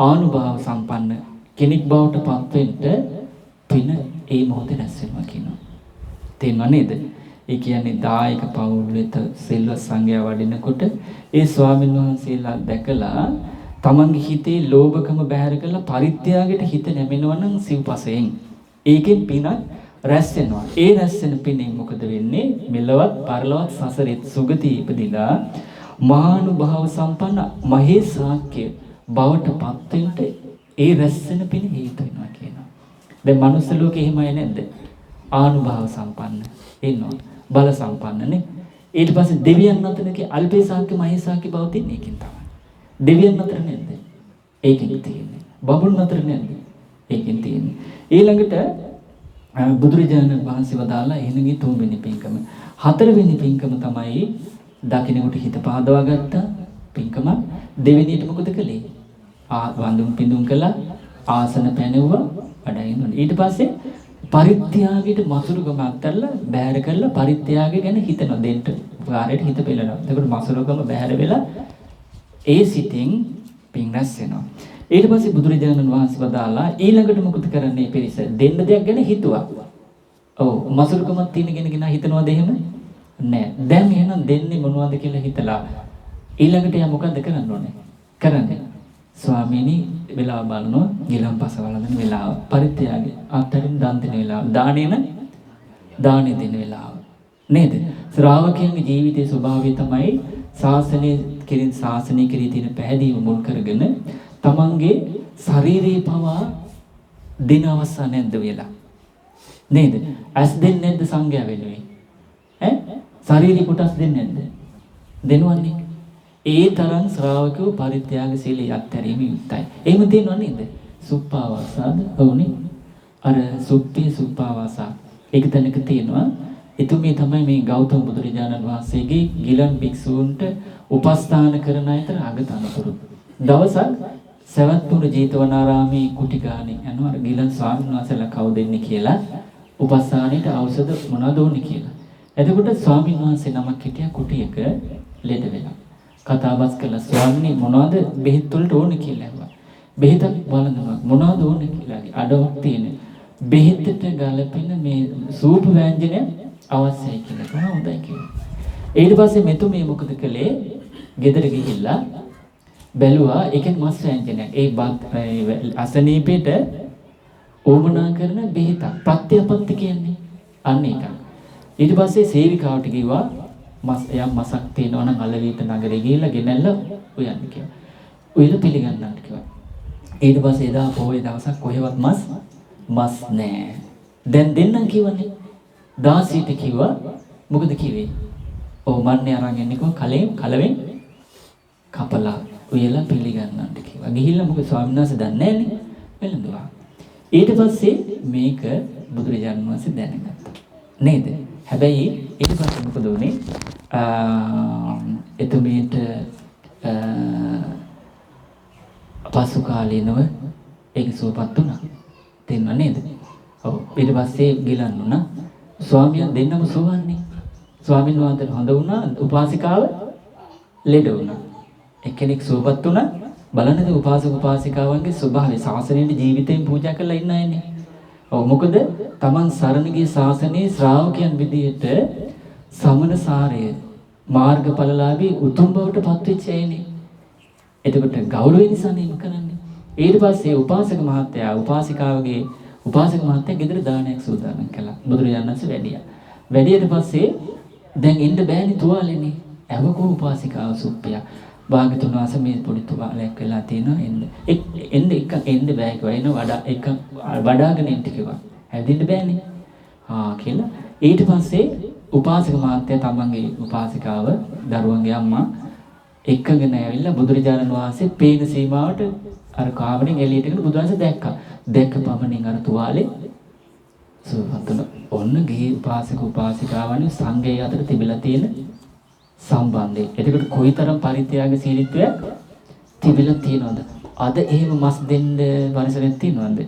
S1: ආනුභාව සම්පන්න කෙනෙක් බවට පත් වෙන්න පින ඒ මොහොතේ රැස් වෙනවා කියනවා. තේරුණා නේද? ඒ කියන්නේ දායක පවුල් වෙත සිල්වත් සංඝයා වඩිනකොට ඒ ස්වාමීන් වහන්සේලා දැකලා තමන්ගේ හිතේ ලෝභකම බැහැර කරලා පරිත්‍යාගයට හිත නැමෙනවා නම් සිව්පසයෙන් ඒකෙන් පිනක් රැස් වෙනවා. ඒ රැස් වෙන පිනෙන් මොකද වෙන්නේ? මෙලවත් පරලොවත් සසරෙත් සුගති ඉපදිලා මහානුභාව සම්පන්න මහේසාක්‍ය බවට පත් වෙන්න ඒ රැස් වෙන පින හේතු වෙනවා කියනවා. දැන් මනුස්ස ලෝකේ එහෙමයි නැද්ද? ආනුභාව සම්පන්න ඉන්නවා. බල සම්පන්නනේ. ඊට පස්සේ දෙවියන් අතරේ අල්පේසාක්‍ය මහේසාක්‍ය බව තියෙන එකකින් තමයි. දෙවියන් අතර නේද? ඒකෙන් තියෙන්නේ. බබුන් අතර නැද්ද? ඒකෙන් තියෙන්නේ. ඊළඟට බුදුරජාණන් වහන්සේ වදාලා එහෙනගේ තුන්වෙනි පින්කම. හතරවෙනි පින්කම තමයි දකින්නකොට හිත පහදවා ගත්ත පින්කම. දෙවෙනියට මොකද කළේ? වඳුන් පිඳුන් කළා, ආසන පැනෙව්වා, වඩාගෙන උනේ. ඊට පස්සේ පරිත්‍යාගයට මසුරුකම අත්හැරලා බෑර කරලා පරිත්‍යාගය ගැන හිතනවා. දෙන්න උපකාරයට හිත පෙළනවා. එතකොට මසුරුකම බෑර වෙලා ඒ සිතින් පින් රැස් වෙනවා. ඊට පස්සේ බුදුරජාණන් වහන්සේ වදාලා ඊළඟට මොකද කරන්නේ පිරිස? දෙන්න දෙයක් ගැන හිතුවා. ඔව් මසුරුකමක් තියෙන කෙනා හිතනවද එහෙම? නෑ. දැන් එහෙනම් දෙන්නේ මොනවද කියලා හිතලා ඊළඟට යා මොකද්ද කරන්න ඕනේ? කරන්නේ ස්වාමීනි වෙලාව බලනවා ගිලම්පස වළඳන වෙලාව පරිත්‍යාගය අත්තරින් දන් දෙන වෙලාව දානෙ දෙන වෙලාව නේද? ශ්‍රාවකයන්ගේ ජීවිතයේ ස්වභාවය තමයි ශාසනය කෙරෙහි තියෙන පැහැදීම මුල් කරගෙන තමන්ගේ ශරීරේ පවා දින අවසන් නැද්ද වෙලා නේද? ඇස් දෙන්නේ නැද්ද සංඝයා වෙනුවෙන්? ශරීරේ කොටස් දෙන්නේ නැද්ද? දෙනවන්නේ. ඒ තරම් ශ්‍රාවකයෝ පරිත්‍යාගශීලී අත්හැරීම යුක්තයි. එහෙම තියෙනව නේද? සුප්පාවාසාද? ඔව්නේ. අර සුප්පාවාසා. ඒක තැනක තියෙනවා. එතුමිය තමයි මේ ගෞතම බුදුරජාණන් වහන්සේගේ ගිලන් භික්ෂූන්ට උපස්ථාන කරන අතර අගතනතුරු. දවසක් සවැත්නුවර ජේතවනාරාමේ කුටි ගානේ යනවා අර ගිලන් ස්වාමීන් වහන්සේලා කවුද එන්නේ කියලා උපස්ථානෙට ඖෂධ මොනවද ඕනේ කියලා. එතකොට ස්වාමීන් වහන්සේ නමක් හිටියා කුටියක ලෙඩ වෙලා. කතාබස් කළා ස්වාමීනි මොනවද බෙහෙත් වලට ඕනේ කියලා ඇහුවා. බෙහෙතක් බලනවා මොනවද ඕනේ කියලා. අඩවක් තියෙන. බෙහෙතට ගලපෙන මේ සූප ව්‍යංජනය අවශ්‍යයි කියලා. කොහොමද හොඳයි කියලා. ඊට පස්සේ මෙතුමිය මොකද කළේ? ගෙදර ගිහිල්ලා බැලුවා ඒකෙන් මස් ව්‍යංජනයක්. ඒ අසනීපෙට ඕමනා කරන බෙහෙතක්. ප්‍රත්‍යපත්ති කියන්නේ. අන්න ඒක. ඊට පස්සේ සේවිකාවට කිව්වා යම් මසක් තියෙනවා නම් අලවීත නගරේ ගිහිල්ලා ගෙනල්ලා උයන්න කියලා. උයලා පිළිගන්නත් කිව්වා. ඊට පස්සේ එදා පොයේ දවසක් කොහෙවත් මස් නෑ. දැන් දෙන්නම් කිව්වනේ. 16ට කිව්වා මොකද කිව්වේ? ඔව් මන්නේ අරන් එන්නේ කලවෙන් කපලා උයලා පිළිගන්නත් කිව්වා. ගිහිල්ලා මොකද ස්වාමීන් වහන්සේ දන්නේ නෑනේ. වෙලඳුවා. ඊට පස්සේ මේක බුදුරජාණන් වහන්සේ දැනගත්තා. නේද? හැබැයි ඊට පස්සේ මොකද උනේ? එතුමියට පසු කාලීනව ඒක සුවපත් වුණා. තේරුණා නේද? ඔව්. ඊට පස්සේ ගිලන් වුණා. ස්වාමියා දෙන්නම සුවන්නේ. ස්වාමීන් වහන්සේට හොඳ වුණා. උපාසිකාව ලෙඩ වුණා. එක්කෙනෙක් සුවපත් වුණා. බලන්නද උපාසක උපාසිකාවන්ගේ ස්වභාවය ශාසනයේ ජීවිතයෙන් පූජා කරලා ඉන්න අයනේ. ඔව් මොකද Taman සරණ ගිය ශාසනයේ ශ්‍රාවකයන් විදිහට සමනසාරය මාර්ගඵලලාභී උතුම් බවට පත්වෙච්ච අයනේ. එතකොට ගෞරවය නිසා නේ කරන්නේ. ඊට පස්සේ උපාසක මහත්තයා උපාසක මහත්තයා ගෙදර දානයක් සූදානම් කළා. බුදුරජාණන් වහන්සේ වැඩියා. වැඩියට පස්සේ දැන් එන්න බෑනේ තුවාලෙනේ. ඇවකෝ උපාසිකාව සුප්පියා. භාග්‍යතුන් වහන්සේ මේ පොඩි තුවාලයක් වෙලා තියෙනවා එන්න බෑ කිව්වා. වඩාගෙන එන්න කිව්වා. හැදින්න බෑනේ. කියලා ඊට පස්සේ උපාසක මහත්තයා තමන්ගේ උපාසිකාව දරුවන්ගේ අම්මා එක්කගෙන ඇවිල්ලා බුදුරජාණන් වහන්සේ පේන සීමාවට අර කාමරෙන් එළියට ගෙන බුදුන්සේ දැක්කා. දැක්ක පමණින් අර තුවාලේ සුවපත්තුන ඔන්න ගිහි උපාසක උපාසිකාවන් සංඝය අතර තිබිලා තියෙන සම්බන්ධය. එතකොට කොයිතරම් පරිත්‍යාගශීලීත්වයක් තිබිලා තියෙනවද? අද එහෙම මස් දෙන්න පරිසරයක් තියෙනවද?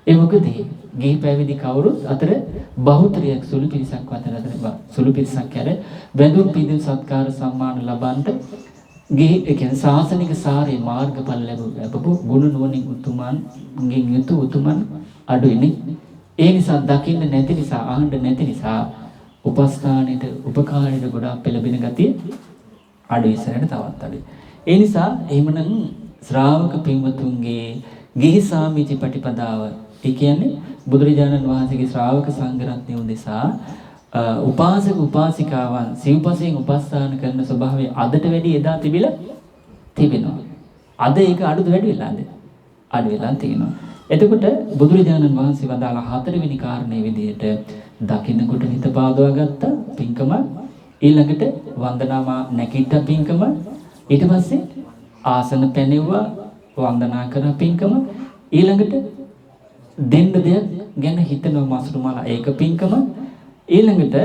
S1: ඒ මොකද ගිහි පැවිදි කවුරුත් අතර බහුතරයක් සුළු පිරිසක් අතර සුළු පිරිසක් ඇර වැඳුම් පිදුම් සත්කාර සම්මාන ලබන්ට ගිහි කියන්නේ ශාසනික සාරේ මාර්ගඵල ලැබපු ගුණ නුවණින් උතුමන්ගෙන් යුතු උතුමන් අඩුයිනේ. ඒ නිසා දකින්න නැති නිසා අහන්න නැති නිසා උපස්ථානෙට උපකාරයට ගොඩාක් පෙළඹෙන ගතිය අඩු ඉස්සරහට තවත් අඩුයි. ඒ නිසා එහෙමනම් ශ්‍රාවක පින්වතුන්ගේ ගිහි සාමිචි ප්‍රතිපදාව ඒ කියන්නේ බුදුරජාණන් වහන්සේගේ ශ්‍රාවක සංඝ රත්නය උදෙසා උපාසක උපාසිකාවන් සිව්පසයෙන් උපස්ථාන කරන ස්වභාවය අදට වැඩි එදා තිබෙනවා. අද ඒක අඩුද වැඩි වෙලාද? අඩු වෙලා තියෙනවා. එතකොට බුදුරජාණන් වහන්සේ වදාළ හතරවෙනි කාරණේ විදිහට දකින්නකොට හිත පාදවා ගත්ත පින්කම ඊළඟට වන්දනාමා නැකිට පින්කම ඊට පස්සේ ආසන පැනෙව්වා වන්දනා කරන පින්කම ඊළඟට දෙන්න දෙයක් ගැන හිතනවා මසුරු මාලා ඒක පින්කම ඊළඟට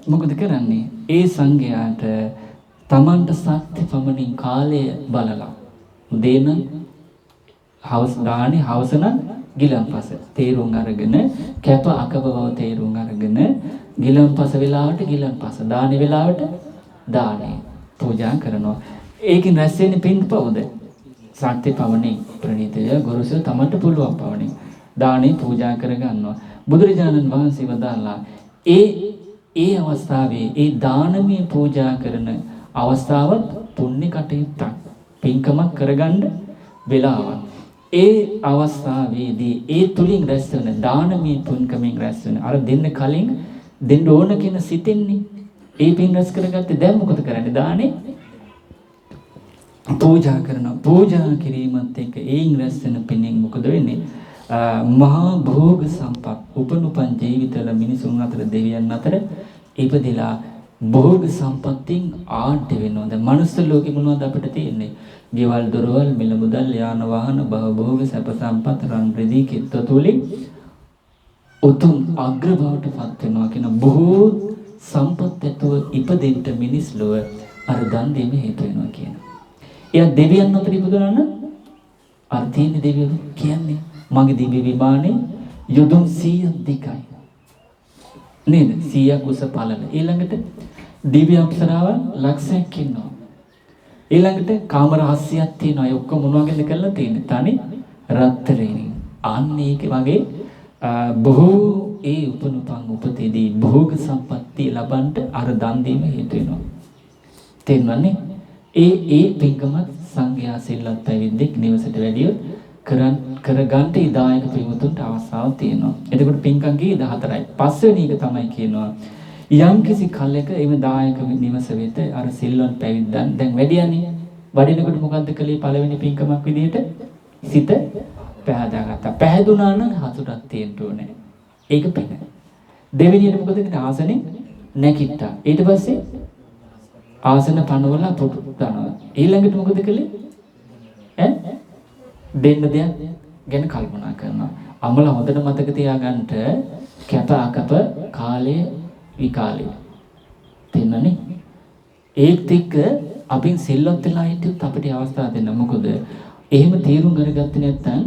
S1: මොකද කරන්නේ ඒ සංඝයාට තමන්ට සත්‍ය පමණින් කාලය බලලා උදේන හවස දානේ හවසන ගිලන්පස තේරුම් අරගෙන කැප අකප බව තේරුම් අරගෙන ගිලන්පස වෙලාවට ගිලන්පස දානේ වෙලාවට දානේ පූජා කරනවා ඒකෙන් රැස් වෙන්නේ පින් පවුද සත්‍ය පමණින් ප්‍රණීතය ගුරුසෝ තමන්ට පුළුවන් පමණින් දානේ පූජා කර ගන්නවා බුදුරජාණන් වහන්සේ වදාළා ඒ අවස්ථාවේ ඒ දානමය පූජා කරන අවස්ථාවත් පුණ්‍ය කටයුත්තක් පින්කමක් කරගන්න වෙලාවක් ඒ අවස්ථාවේදී ඒ තුලින් රැස් වෙන දානමය පුණ්‍යකමින් රැස් වෙන අර දෙන්න කලින් දෙන්න ඕන කියන සිතෙන්නේ ඒ පින් රැස් කරගත්තේ දැන් මොකද කරන්නේ දානේ පූජා කරනවා පූජා කිරීමත් එක්ක ඒයින් රැස් වෙන පින්ෙන් මොකද වෙන්නේ මහා භෝග සම්පත් උපනුපන් ජීවිතවල මිනිසුන් අතර දෙවියන් අතර ඉපදෙලා භෝග සම්පත්තින් ආඩ්‍ය වෙනවා. දැන් මනුස්ස ලෝකෙ මොනවද අපිට තියෙන්නේ? ගෙවල් දොරවල් මිල මුදල් යාන වාහන භවභෝග සැප සම්පත් රන් රිදී කිත්ත තුලින් උතුම් අග්‍ර බවට පත් වෙනවා කියන බොහෝ සම්පත් ඇතුව ඉපදෙන්න මිනිස් ලොව අර දන් දෙීම හේතු වෙනවා කියන. එයා දෙවියන් අතර ඉපදුනා නම් අර තියෙන දෙවියෝ කියන්නේ මගේ දිව්‍ය විමානේ යොදුන් 100ක් දිගයි නේද 100ක් උස පළල ඊළඟට දිව්‍ය අප්සරාවන් ලක්ෂයක් ඉන්නවා ඊළඟට කාමර 700ක් තියෙනවා ඒ ඔක්කොම මොන වගේද කරලා තියෙන්නේ තනි රත්තරේනින් අන්න ඒක වගේ බොහෝ ඒ උපනුපන් උපතේදී භෝග සම්පත්තිය ලබන්න අර දන් දීම හේතු වෙනවා තේරුණානේ ඒ පින්කමත් සංඝයා සිල්වත් පැවිද්දෙක් නිවසට වැඩියොත් කරගන්න ඉදායක පින්වතුන්ට අවස්ථාවක් තියෙනවා. එතකොට පින්කම් කී 14යි. පස්වෙනි එක තමයි කියනවා යම් කිසි කල්යක එimhe දායක නිවස වෙත අර සිල්වත් පැවිද්දන් දැන් වැඩියනේ. වඩිනකොට මොකද්ද කළේ පළවෙනි පින්කමක් විදිහට සිත පහදාගත්තා. පහදුනා නම් හසුටක් තියෙන්න ඕනේ. ඒක පින. දෙවෙනියට මොකද කරන්නේ ආසනෙ නැකිට්ටා. ඊට පස්සේ ආසන පනවලා පුටු දානවා. ඊළඟට මොකද කළේ? දෙන්න දෙයක් ගැන කල්පනා කරනවා. අමල හොඳට මතක තියාගන්න කැප අකප කාලය විකාලය. තේන්නනේ? ඒත් එක්ක අපි සිල්වත් වෙලා හිටියොත් අපිට අවස්ථාව දෙන්න. මොකද එහෙම තීරුම් කරගත්තේ නැත්නම්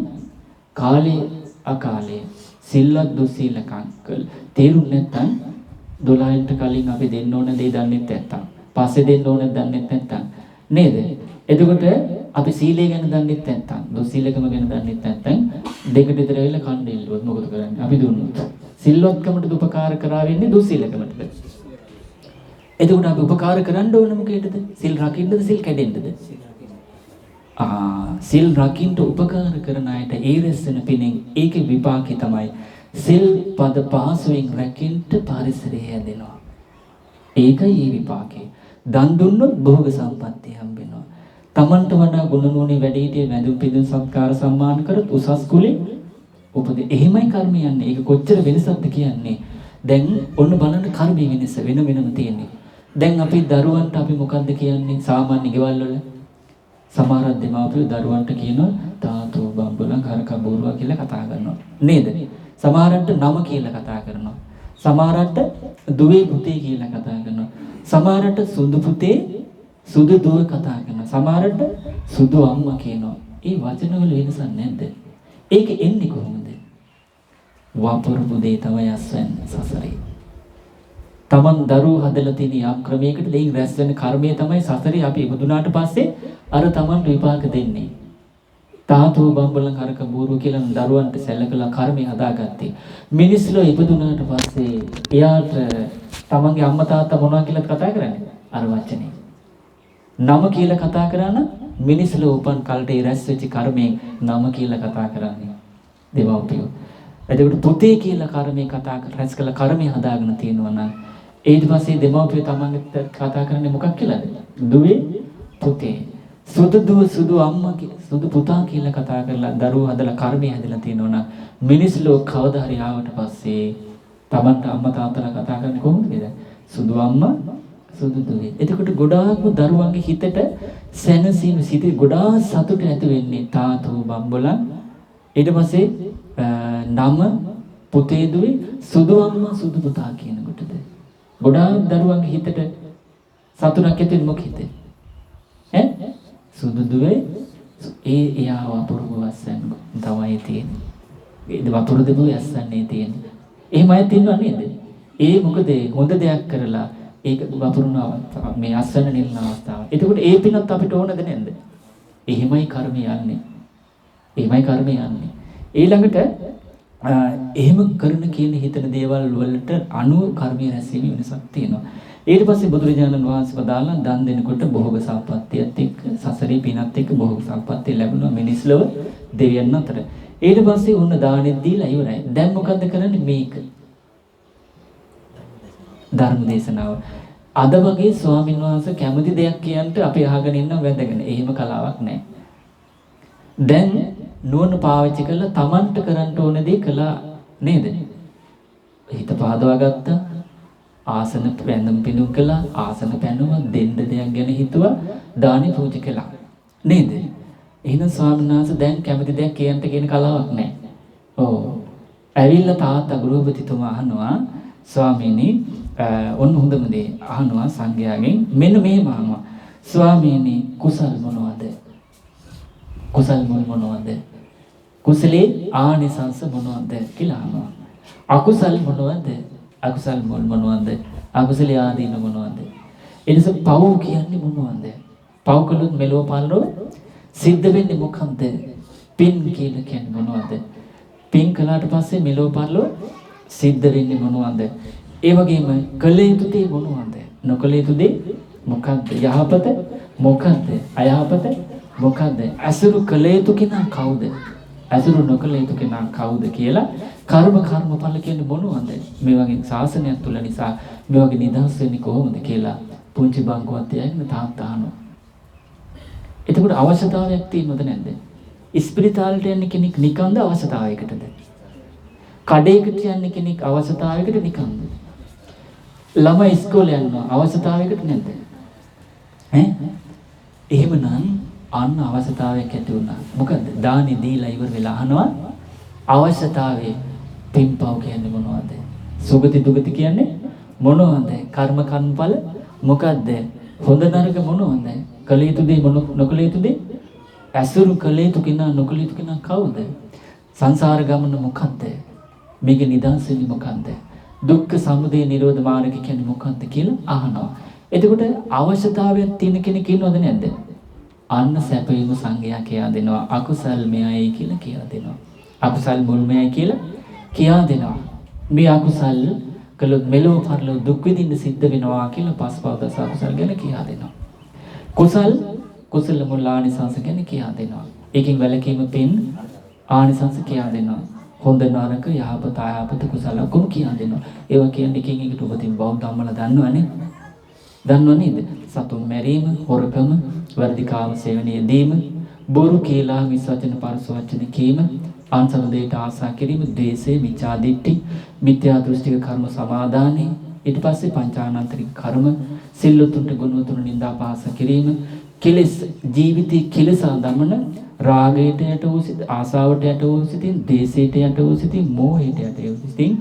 S1: කාලේ අකාලේ සිල්වත් දුස්සීලකම් තීරුම් නැත්නම් 12ට කලින් අපි දෙන්න ඕන දේ දන්නේ නැත්නම් පස්සේ දෙන්න ඕන දන්නේ නැත්නම් නේද? එතකොට අපි සීලය ගැන දන්නේ නැත්නම් දුස්සීලකම ගැන දන්නේ නැත්නම් දෙකට විතර වෙලා කණ්ඩ ඉල්ලුවොත් මොකද කරන්නේ? අපි දුන්නොත් සිල්වත්කමට උපකාර කරා වෙන්නේ දුස්සීලකමටද? එතකොට අපි උපකාර කරන්න ඕන මොකේදද? සිල් රකින්නද සිල් කැඩෙන්නද? සිල් රකින්න උපකාර කරන අයට ඒ රැස්වෙන පිනෙන් ඒකේ විපාකය තමයි සිල් පද පහසුවෙන් රැකින්න පරිසරය හැදෙනවා. ඒකයි ඒ විපාකේ. දන් දුන්නොත් භෝග සම්පත්තිය හම්බෙනවා. තමන්ට වඩා ගුණනෝනේ වැඩි හිටිය වැඳුම් පිදුම් සත්කාර සම්මාන කරත් උසස් කුලේ උපදී. එහෙමයි කර්ම යන්නේ. ඒක කොච්චර වෙනසක්ද කියන්නේ. දැන් ඔන්න බලන්න කර්මයේ වෙනස වෙනම තියෙන්නේ. දැන් අපි දරුවන්ට අපි මොකද්ද කියන්නේ සාමාන්‍ය ගෙවල් වල සමහර දෙමාපියෝ දරුවන්ට කියනවා තාතෝ බම්බලන් කරක බෝරුවා කියලා කතා කරනවා. නේද? සමහරන්ට නම කියලා කතා කරනවා. සමහරන්ට දුවේ පුතේ කියලා කතා කරනවා. සමහරට සුදු පුතේ සුදු දුව කතා කරනවා. සමහරට සුදු අම්මා කියනවා. ඒ වචන වල වෙනසක් නැද්ද? ඒක එන්නේ කොහොමද? වපුරු දේ තමයි අස්වැන්නේ සසරේ. තමන් දරුවෝ හදලා තියෙන යම් ක්‍රමයකට දෙයින් රැස් වෙන කර්මය තමයි සසරේ අපි ඉපදුනාට පස්සේ අර තමන් විපාක දෙන්නේ. තාතෝ බම්බලන් කරක බෝරුව කියලා දරුවන්ට සැලකලා කර්මය හදාගත්තේ. මිනිස්ලෝ ඉපදුනාට පස්සේ එයාට තමන්ගේ අම්මා තාත්තා මොනවා කියලා කතා කරන්නේ? අර වචනේ. නම කියලා කතා කරා නම් මිනිස්ලෝ උපන් කල්ට ඒ රැස් වෙච්ච කර්මයෙන් නම කියලා කතා කරන්නේ. දෙවෝපියෝ. එතකොට පුතේ කියලා කර්මයේ කතා රැස් කළ කර්මය හදාගෙන තියෙනවා නම් ඊට පස්සේ දෙමව්පියෝ තමන්ට කතා කරන්නේ මොකක් කියලාද? දුවේ පුතේ. සුදු දුව සුදු අම්මා සුදු පුතා කියලා කතා කරලා දරුවෝ හදලා කර්මය හැදලා තියෙනවා නම් මිනිස් ලෝක කවදා හරි ආවට පස්සේ තමන්ට අම්මා තාත්තලා කතා කරන්නේ කොහොමද? සුදු අම්මා සුදු දුවේ. එතකොට ගොඩාක් දරුවන්ගේ හිතට සැනසීම සිටි ගොඩාක් සතුට ඇති වෙන්නේ තාතු බම්බලන්. ඊට පස්සේ නම පුතේ දුවේ සුදු අම්මා සුදු පුතා කියන කොටද. ගොඩාක් දරුවන්ගේ හිතට සතුටක් ඇති වෙන්නේ මොකෙද? සුදු දුවේ එයා වපුරු වස්සන් තමයි තියෙන්නේ. ඒ වපුරු දෙබුව යස්සන්නේ තියෙන්නේ. එහෙම අය තියනවා නේද? ඒ මොකද හොඳ දෙයක් කරලා ඒක වපුරුනවා මේ අස්සන නිල්න අවස්ථාව. එතකොට ඒ පිනත් අපිට ඕනද නැද්ද? එහෙමයි කර්මය යන්නේ. එහෙමයි කර්මය යන්නේ. ඊළඟට එහෙම කරන කියන හිතන දේවල් වලට අනුව කර්මය රැස්වීම වෙනසක් තියෙනවා. ඊට පස්සේ බුදුරජාණන් වහන්සේ වදාළා දන් දෙනකොට භෝග සම්පත්තියත් එක්ක සසරේ පිනත් එක්ක භෝග සම්පත්තිය ලැබුණා මිනිස්ලව දෙවියන් අතර. ඊට පස්සේ උන්න දානෙත් දීලා ඉවරයි. දැන් මොකද්ද කරන්නේ මේක? ධර්ම දේශනාව. අද වගේ ස්වාමීන් වහන්සේ කැමති දෙයක් කියන්ට අපි අහගෙන ඉන්න වැදගෙන. එහෙම කලාවක් නැහැ. දැන් නුවණ පාවිච්චි කරලා Tamanට කරන්න ඕන දේ කළා නේද? හිත පාදවා ගත්තා. ආසන වැඳම් පිඳුම් කළා. ආසන පැනුවා. දෙන්න දෙයක් ගැන හිතුවා. දානි පූජා කළා. නේද? එහෙනම් ස්වාමීන් වහන්සේ දැන් කැමති දෙයක් කියන්ට කියන කලාවක් නැහැ. ඔව්. ඇවිල්ලා තාත්තා ගෘහපතිතුමා අහනවා ස්වාමීනි ඔන්න හොඳම දේ අහනවා සංඝයාගෙන් මෙන්න මෙහෙම අහනවා ස්වාමීනි කුසල් මොනවද? කුසල් මොනවද? කුසලේ ආනිසංස මොනවද කියලා අහනවා. අකුසල් මොනවද? අකුසල් මොනවද? අකුසලේ ආදීන මොනවද? එනිසා පව් කියන්නේ මොනවද? පව් කළොත් මෙලොව පරලොව සිද්ධ වෙන්නේ මොකක්ද? පින් කියලා කියන්නේ මොනවද? පින් කළාට පස්සේ මෙලොව පරලොව සිද්ධ වෙන්නේ මොනවද? ඒ වගේම කළ යුතු දේ මොනවද? නොකළ යුතු දේ මොකක්ද? යහපත මොකක්ද? අයහපත මොකක්ද? අසුරු කළ යුතු කෙනා කවුද? අසුරු නොකළ යුතු කෙනා කවුද කියලා කර්මඵල කියන්නේ මොනවද? මේ වගේ ශාසනයක් තුල නිසා මේ වගේ නිදහස් වෙන්නේ කොහොමද කියලා පුංචි බංකුවත් යන්නේ තාත්තා අහනවා. එතකොට අවශ්‍යතාවයක් තියෙනවද නැද්ද? ඉස්පිරිතාලට යන්නේ කෙනෙක් නිකන්ද අවශ්‍යතාවයකටද? කඩේකට යන්නේ කෙනෙක් අවශ්‍යතාවයකට නිකන්ද? ළමයි ඉස්කෝලේ යනවා අවශ්‍යතාවයකට නැද්ද? එහෙමනම් අන්න අවශ්‍යතාවයක් ඇති වුණා. මොකද දානි දීලා ඉවර වෙලා අහනවා අවශ්‍යතාවයේ පින්පව් කියන්නේ මොනවද? සුගති දුගති කියන්නේ මොනවද? කර්මඵල මොකද්ද? හොඳ නරක මොනවද? කළ යුතු දේ නොකළ යුතු දේ? අසුරු කළ යුතු කෙනා නොකළ යුතු කෙනා කවුද? සංසාර ගමන මොකද්ද? මේක නිදහස් වෙන්නේ මොකද්ද? දුක්ඛ සමුදය නිරෝධ මාර්ගය කියන්නේ මොකක්ද කියලා අහනවා. එතකොට අවශ්‍යතාවයක් තියෙන කෙනෙක් ඉන්නවද නැද්ද? අන්න සැපයීම සංගයා කියා දෙනවා. අකුසල් මෙයයි කියලා කියා දෙනවා. අකුසල් මුල්මයයි කියලා කියා දෙනවා. මේ අකුසල් කළොත් මෙලොව පරලොව දුක් විඳින්න සිද්ධ වෙනවා කියලා පස්පව දස අකුසල් ගැන කියා දෙනවා. කුසල මුල් ආනිසංස ගැන කියා දෙනවා. ඒකෙන් වැළකීම පින් ආනිසංස කියා දෙනවා. හොඳ නරක යහපත අයහපත කුසල ඔක්කොම කියා දෙනවා. ඒවා කියන්නේ එකින් එකට උපතින් බෞද්ධ ධම්මල දන්නවනේ. දන්නව නේද? සතුන් මැරීම, හොරකම, වර්ධි කාම සේවනයේ දීම, බොරු කියලා විසවචන පරස වචන කීම, අන්සල දෙයට ආසා කිරීම, ද්වේෂය, මිච්ඡා දිට්ඨි, මිත්‍යා දෘෂ්ටික කර්ම සමාදානෙ, ඊට පස්සේ පංචානන්තරික කර්ම, සිල්ලුතුන්ට ගුණවතුන් නිඳා පාස කිරීම, කෙලෙස් ජීවිතේ කෙලසා දමන රාගයට යට වූ සිත, ආසාවට යට වූ සිතින්, දේශයට යට වූ සිතින්, මෝහයට යට වූ සිතින්,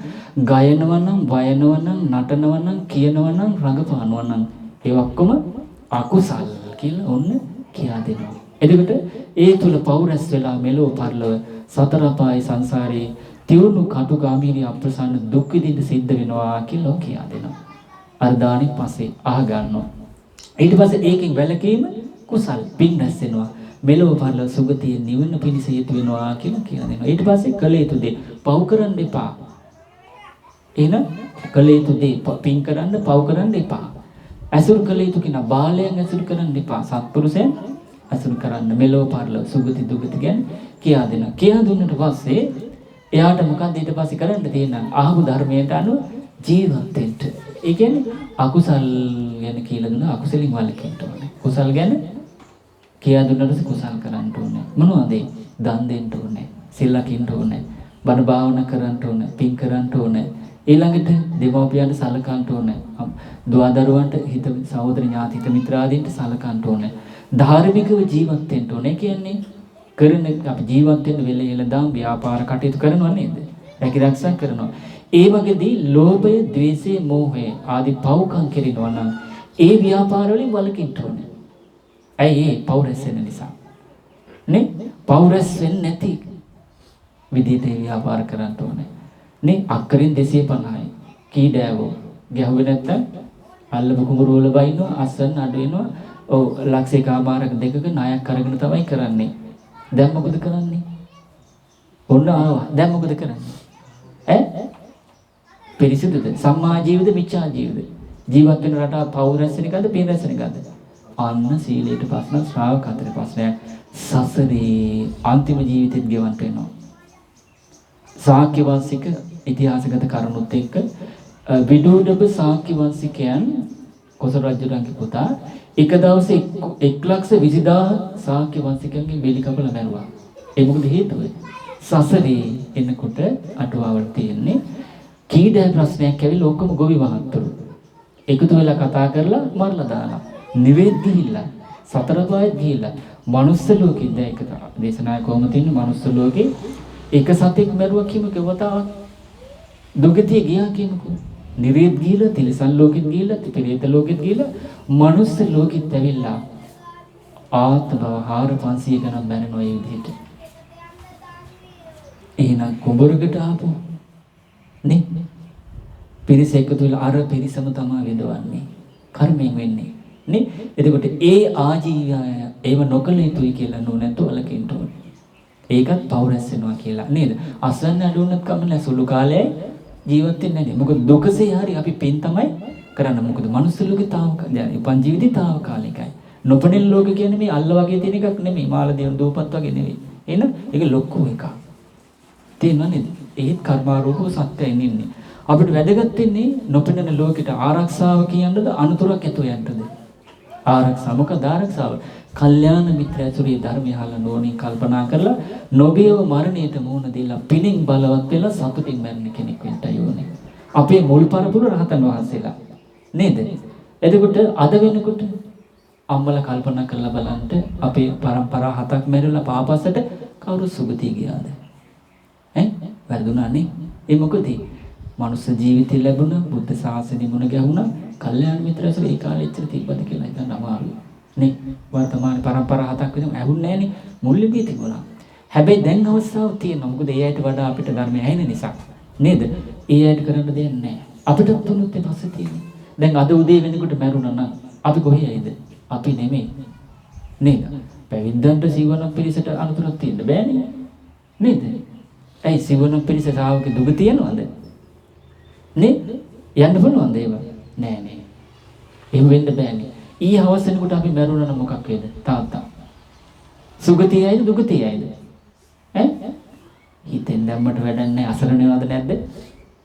S1: ගයනවනම්, වයනවනම්, නටනවනම්, කියනවනම්, රඟපානවනම් ඒ ඔක්කොම අකුසල් කියලා ඔන්න කියා දෙනවා. එතකොට ඒ තුල පව් රැස් වෙලා මෙලොව පරලොව සතර පායි සංසාරේ තියුණු කටුගාමීනි අප්‍රසන්න දුක් විඳින්න සිද්ධ වෙනවා කියලා කියා දෙනවා. අර දානෙ පස්සේ අහ ගන්නවා. ඊට පස්සේ ඒකෙන් වැළකීම කුසල් පින් රැස් වෙනවා. මෙලොව පරලොව සුගතිය නිවන පිණිස හේතු වෙනවා කියලා කියලා දෙනවා. ඊට පස්සේ කළ යුතු දේ පව් කරන්න එපා. එහෙනම් කළ යුතු දේ පින් කරන්න පව් කරන්න එපා. අසුරු කළ යුතු කෙනා බාලයන් අසුරු කරන්න එපා. සත්පුරුෂයන් අසුරු කරන්න මෙලොව පරලොව සුගති දුගති ගැන කියා දෙනවා. කියා දුන්නට පස්සේ එයාට මොකක්ද ඊට පස්සේ කරන්න තියෙන්නේ? අහපු ධර්මයට අනුව ජීවත් වෙන්න. ඒ කියන්නේ අකුසල් ගැන කියලා දුන්නා අකුසලින් වළකින්න ඕනේ. කුසල් ගැන කියා දුන්නට කුසල් කරන්න ඕනේ. මොනවද? දන් දෙන්න ඕනේ. සිල් ලකින්න ඕනේ. බණ භාවනා කරන්න ඕනේ. පින් කරන්න ඕනේ. ඊළඟට දෙමව්පියන්ට සලකන්න ඕනේ. දුවදරුවන්ට හිත සහෝදර ඥාති හිත මිත්‍රාදීන්ට සලකන්න ඕනේ. ධාර්මිකව ජීවත් වෙන්න ඕනේ කියන්නේ කරන අපි ජීවත් වෙන්න වෙලේ ඉලදාම් ව්‍යාපාර කටයුතු කරනවා නේද? රැකිරක්ෂා කරනවා. ඒ වගේදී ලෝභය, ද්වේෂය, මෝහය ආදී පව්කම් කෙරෙනවා නම් ඒ ව්‍යාපාර වලින් වළකින්න ඕනේ. ඇයි ඒ පව් රැස් වෙන නිසා. නේ? පව් රැස් වෙන්නේ නැති විදිහට ඒ ව්‍යාපාර කරන්න ඕනේ. නේ? අක්කරින් 250යි. කී දෑවෝ. ගැහුවේ නැත්තම් අල්ලපු කුඹුර වල බයිනවා, අස්සන් අඩු වෙනවා. ඔව් ලක්ෂයකමාරක දෙකක ණයක් අරගෙන තමයි කරන්නේ. දැන් මොකද කරන්නේ? ඔන්න ආවා. දැන් මොකද කරන්නේ? ඈ? පිරිසිදුද? සම්මා ජීවිත, මිච්ඡා ජීවිත. ජීවත් වෙන රටාව පව් රැස් වෙන එකද, පින් රැස් වෙන එකද? අන්න සීලයට ප්‍රශ්න, ශ්‍රාවක අතර ප්‍රශ්නයක්. සසරේ අන්තිම ජීවිතෙත් ගෙවන්න වෙනවා. ශාක්‍ය වංශික ඉතිහාසගත කරුණුත් එක්ක විදුඩබ ශාක්‍ය වංශිකයන් කොසල් රජුගේ පුතා එක දවසේ 1,20,000 ශාක්‍ය වංශිකයන්ගේ බෙලි කපලා මැරුවා. ඒ මොකද හේතුව? සසරේ එනකොට අටුවාවල් තියෙන්නේ කීඩෑ ප්‍රශ්නයක් ඇවිල්ලා ඔක්කොම ගොවි මහත්තුරු එකතු වෙලා කතා කරලා මරලා දාලා. නිවේද ගිහිල්ලා සතර පායෙත් ගිහිල්ලා මනුස්ස ලෝකෙ දැන් එක දේශනාය කොහොම තියෙන්නේ මනුස්ස ලෝකේ එක සතෙක් මැරුවා කියමුකෝ වතාවක් දුගතිය ගියා කියමුකෝ නිවේද ගිහිල්ලා තිරිසන් ලෝකෙත් ගිහිල්ලා පෙරේත ලෝකෙත් ගිහිල්ලා මනුස්ස ලෝකෙත් ඇවිල්ලා ආත්ම 4500 ගණන් මැරෙනවා ඒ විදිහට. එහෙනම් කුඹරකට ආපු නේ පිරිස එකතු වෙලා අර පිරිසම තමයි විඳවන්නේ කර්මයෙන් වෙන්නේ නේ. එතකොට ඒ ආජීවය ඒව නොකළ යුතුයි කියලා නෝනැතු වලකින්න ඕනේ. ඒකත් පව් රැස් වෙනවා කියලා නේද? අසන්න අඩුණත් කමලා සුළු කාලේ ජීවත් වෙන්නේ නැහැ. මොකද දුකසේ හරි අපි පින් තමයි කරන්න. මොකද මනුස්ස ලෝකේ දැන් උපන් ජීවිතේ తాවකාලිකයි. නොපෙනෙන ලෝක කියන්නේ මේ අල්ල වගේ තියෙන එකක් නෙමෙයි. මාළදේව දූපත් වගේ නෙමෙයි. එහෙනම් ඒක ලොකු එකක්. තේරෙනව නේද? ඒත් කර්මාරූපව සත්‍යයෙන් ඉන්නේ. අපිට වැදගත් වෙන්නේ නොපෙනෙන ලෝකෙට ආරක්ෂාව කියන්නද අනුතරක් ඇතුව යන්නද? ආරක්ෂාව. මොකද ආරක්ෂාව? කල්යාණ මිත්‍ර ඇසුරේ ධර්මය අහලා නෝනින් කල්පනා කරලා නොබියව මරණයට මුහුණ දීලා පිණින් බලවත් වෙලා සතුටින් මැරෙන කෙනෙක් වෙන්නයි ඕනේ. අපේ මුල් පරපුර රහතන් වහන්සේලා නේද? එතකොට අද වෙනකොට අම්මලා කල්පනා කරලා බලන්න අපේ පරම්පරා 7ක් මැරිලා පාපසට කවුරු සුගතිය ගියාද? වැරදුනානේ. ඒ මොකද? මනුස්ස ජීවිතය ලැබුණා, බුද්ධ ශාසනය මුණ ගැහුණා, කල්යාණ මිත්‍ර ඇසුර ඒ කාලෙ ඉච්චර තිබ්බද කියලා හිතන්න අමාරුයි. නේ වර්තමාන පරම්පරා 7ක් විතර ඇහුන්නේ නැහනේ. මුල් යුගයේ තිබුණා. හැබැයි දැන් අවස්ථාවක් තියෙනවා. මොකද ඒ අයට වඩා අපිට ධර්මය ඇහෙන නිසා. නේද? ඒ අයට කරන්න දෙයක් නැහැ. අපිට තුනුත් පස්සේ තියෙන්නේ. දැන් අද උදේ වෙනකොට මැරුණා නම් අපි කොහේ යයිද? අපි නෙමෙයි. නේද? පැවිද්දන්ට සිවණක් පිළිසට අනුතරක් තියෙන්න බෑනේ. නේද? ඇයි සිවණක් පිළිස ශ්‍රාවක දුක තියනවද? නේ? යන්න පුළුවන්ද ඒව? නෑ නේ. එහෙම වෙන්න බෑනේ. ඊ හවස වෙනකොට අපි මැරුණා නම් මොකක් වේද? තාත්තා. සුගතියයිද දුගතියයිද? ඈ? හිතෙන් දැම්මට වැඩක් නැහැ. අසරණ වෙනවද නැද්ද?